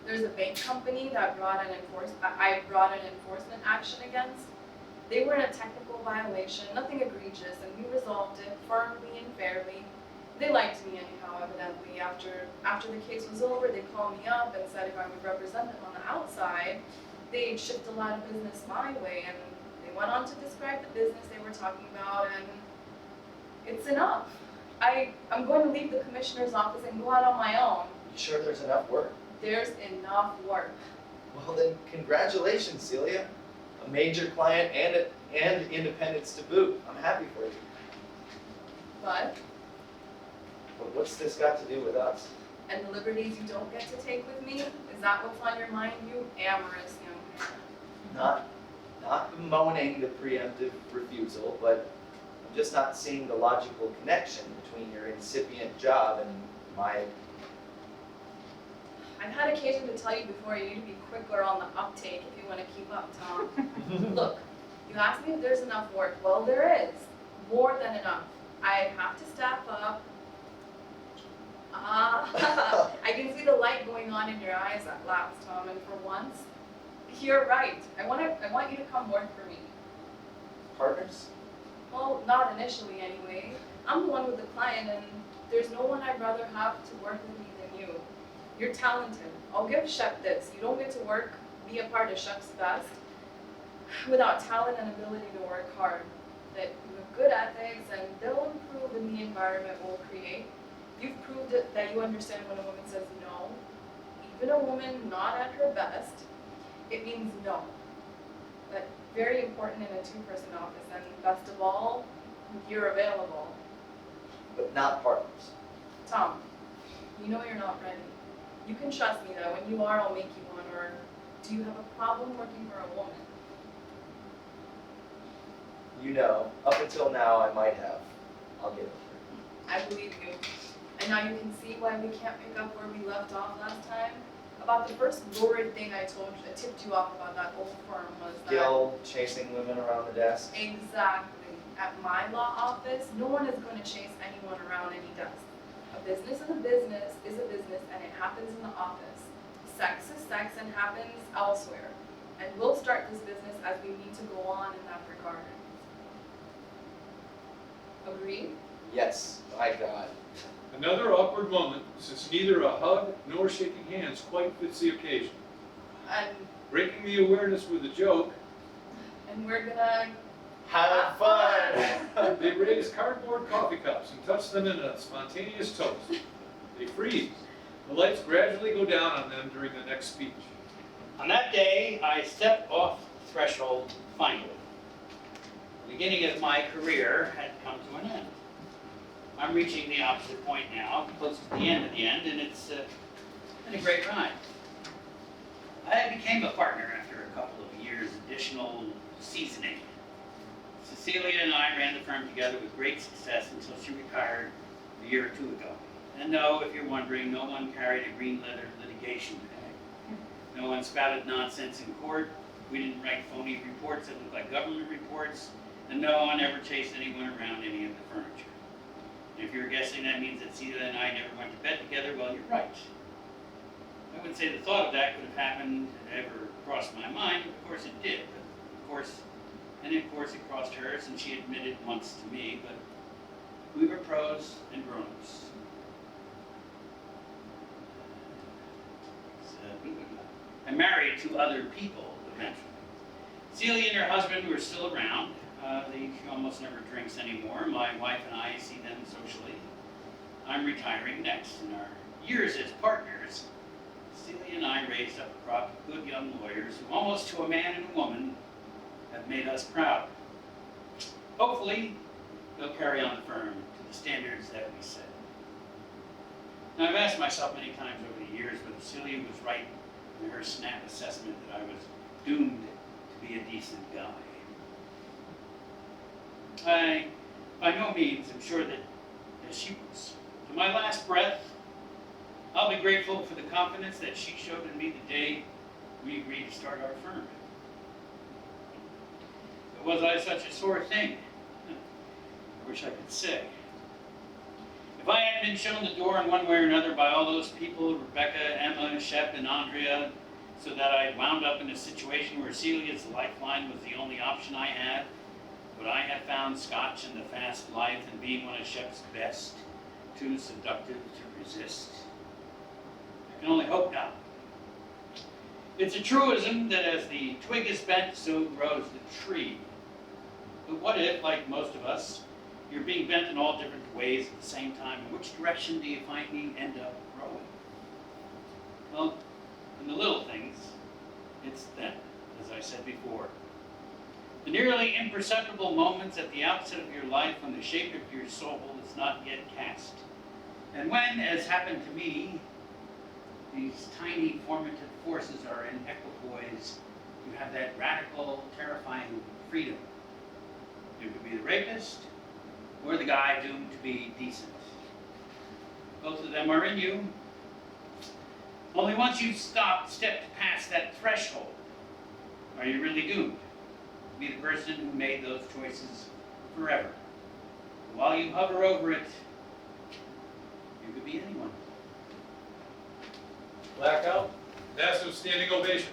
There's a bank company that I brought an enforcement action against. They were in a technical violation, nothing egregious, and we resolved it firmly and fairly. They liked me anyhow, evidently. After the case was over, they called me up and said if I would represent them on the outside, they'd shift a lot of business my way, and they went on to describe the business they were talking about, and it's enough. I'm going to leave the commissioner's office and go out on my own. You sure there's enough work? There's enough work. Well then, congratulations, Celia. A major client and independence to boot. I'm happy for you. But, But what's this got to do with us? and the liberties you don't get to take with me, is that what's on your mind, you amorous young man? Not bemoaning the preemptive refusal, but I'm just not seeing the logical connection between your incipient job and my... I've had occasion to tell you before, you need to be quicker on the uptake if you want to keep up, Tom. Look, you asked me if there's enough work. Well, there is. More than enough. I have to staff up. I can see the light going on in your eyes at last, Tom, and for once, you're right. I want you to come work for me. Partners? Well, not initially anyway. I'm the one with the client, and there's no one I'd rather have to work with me than you. You're talented. I'll give Shep this. You don't get to be a part of Shep's best without talent and ability to work hard. That you have good ethics, and they'll improve in the environment we'll create. You've proved it, that you understand when a woman says no. Even a woman not at her best, it means no. But very important in a two-person office, and best of all, you're available. But not partners. Tom, you know you're not ready. You can trust me that when you are, I'll make you one, or do you have a problem working for a woman? You know, up until now I might have. I'll get over it. I believe you. And now you can see why we can't pick up where we left off last time? About the first lurid thing I told you, that tipped you off about that old firm was that... Gil chasing women around the desk. Exactly. At my law office, no one is going to chase anyone around any desk. A business is a business and it happens in the office. Sex is sex and happens elsewhere. And we'll start this business as we need to go on in that regard. Agreed? Yes, my God. Another awkward moment, since neither a hug nor shaking hands quite fits the occasion. And Breaking the awareness with a joke, we're gonna Have fun! they raise cardboard coffee cups and touch them in a spontaneous toast. They freeze. The lights gradually go down on them during the next speech. On that day, I stepped off the threshold finally. The beginning of my career had come to an end. I'm reaching the opposite point now, close to the end of the end, and it's been a great ride. I became a partner after a couple of years additional seasoning. Cecilia and I ran the firm together with great success until she retired a year or two ago. And no, if you're wondering, no one carried a green leather litigation bag. No one spouted nonsense in court. We didn't write phony reports that looked like government reports. And no one ever chased anyone around any of the furniture. If you're guessing that means that Celia and I never went to bed together, well, you're right. I wouldn't say the thought of that could have happened, ever crossed my mind, but of course it did. Of course it crossed hers, and she admitted once to me, but we were pros and grown-ups. I married 2 other people eventually. Celia and her husband were still around. She almost never drinks anymore. My wife and I see them socially. I'm retiring next. In our years as partners, Celia and I raised up a crop of good young lawyers who, almost to a man and a woman, have made us proud. Hopefully, they'll carry on the firm to the standards that we set. Now, I've asked myself many times over the years whether Celia was right in her snap assessment that I was doomed to be a decent guy. I, by no means, am sure that she was. To my last breath, I'll be grateful for the confidence that she showed in me the day we agreed to start our firm. But was I such a sore thing? I wish I could say. If I hadn't been shown the door in one way or another by all those people, Rebecca, Emma, Shep, and Andrea, so that I wound up in a situation where Celia's lifeline was the only option I had, would I have found Scotch and the fast life and being one of Shep's best too seductive to resist? I can only hope not. It's a truism that as the twig is bent, so grows the tree. But what if, like most of us, you're being bent in all different ways at the same time? In which direction do you find me end up growing? Well, in the little things, it's them, as I said before. The nearly imperceptible moments at the outset of your life when the shape of your soul is not yet cast. And when, as happened to me, these tiny formative forces are in equipoise, you have that radical, terrifying freedom. You could be the rapist, or the guy doomed to be decent. Both of them are in you. Only once you've stepped past that threshold, are you really doomed to be the person who made those choices forever. While you hover over it, you could be anyone. Blackout, massive standing ovation.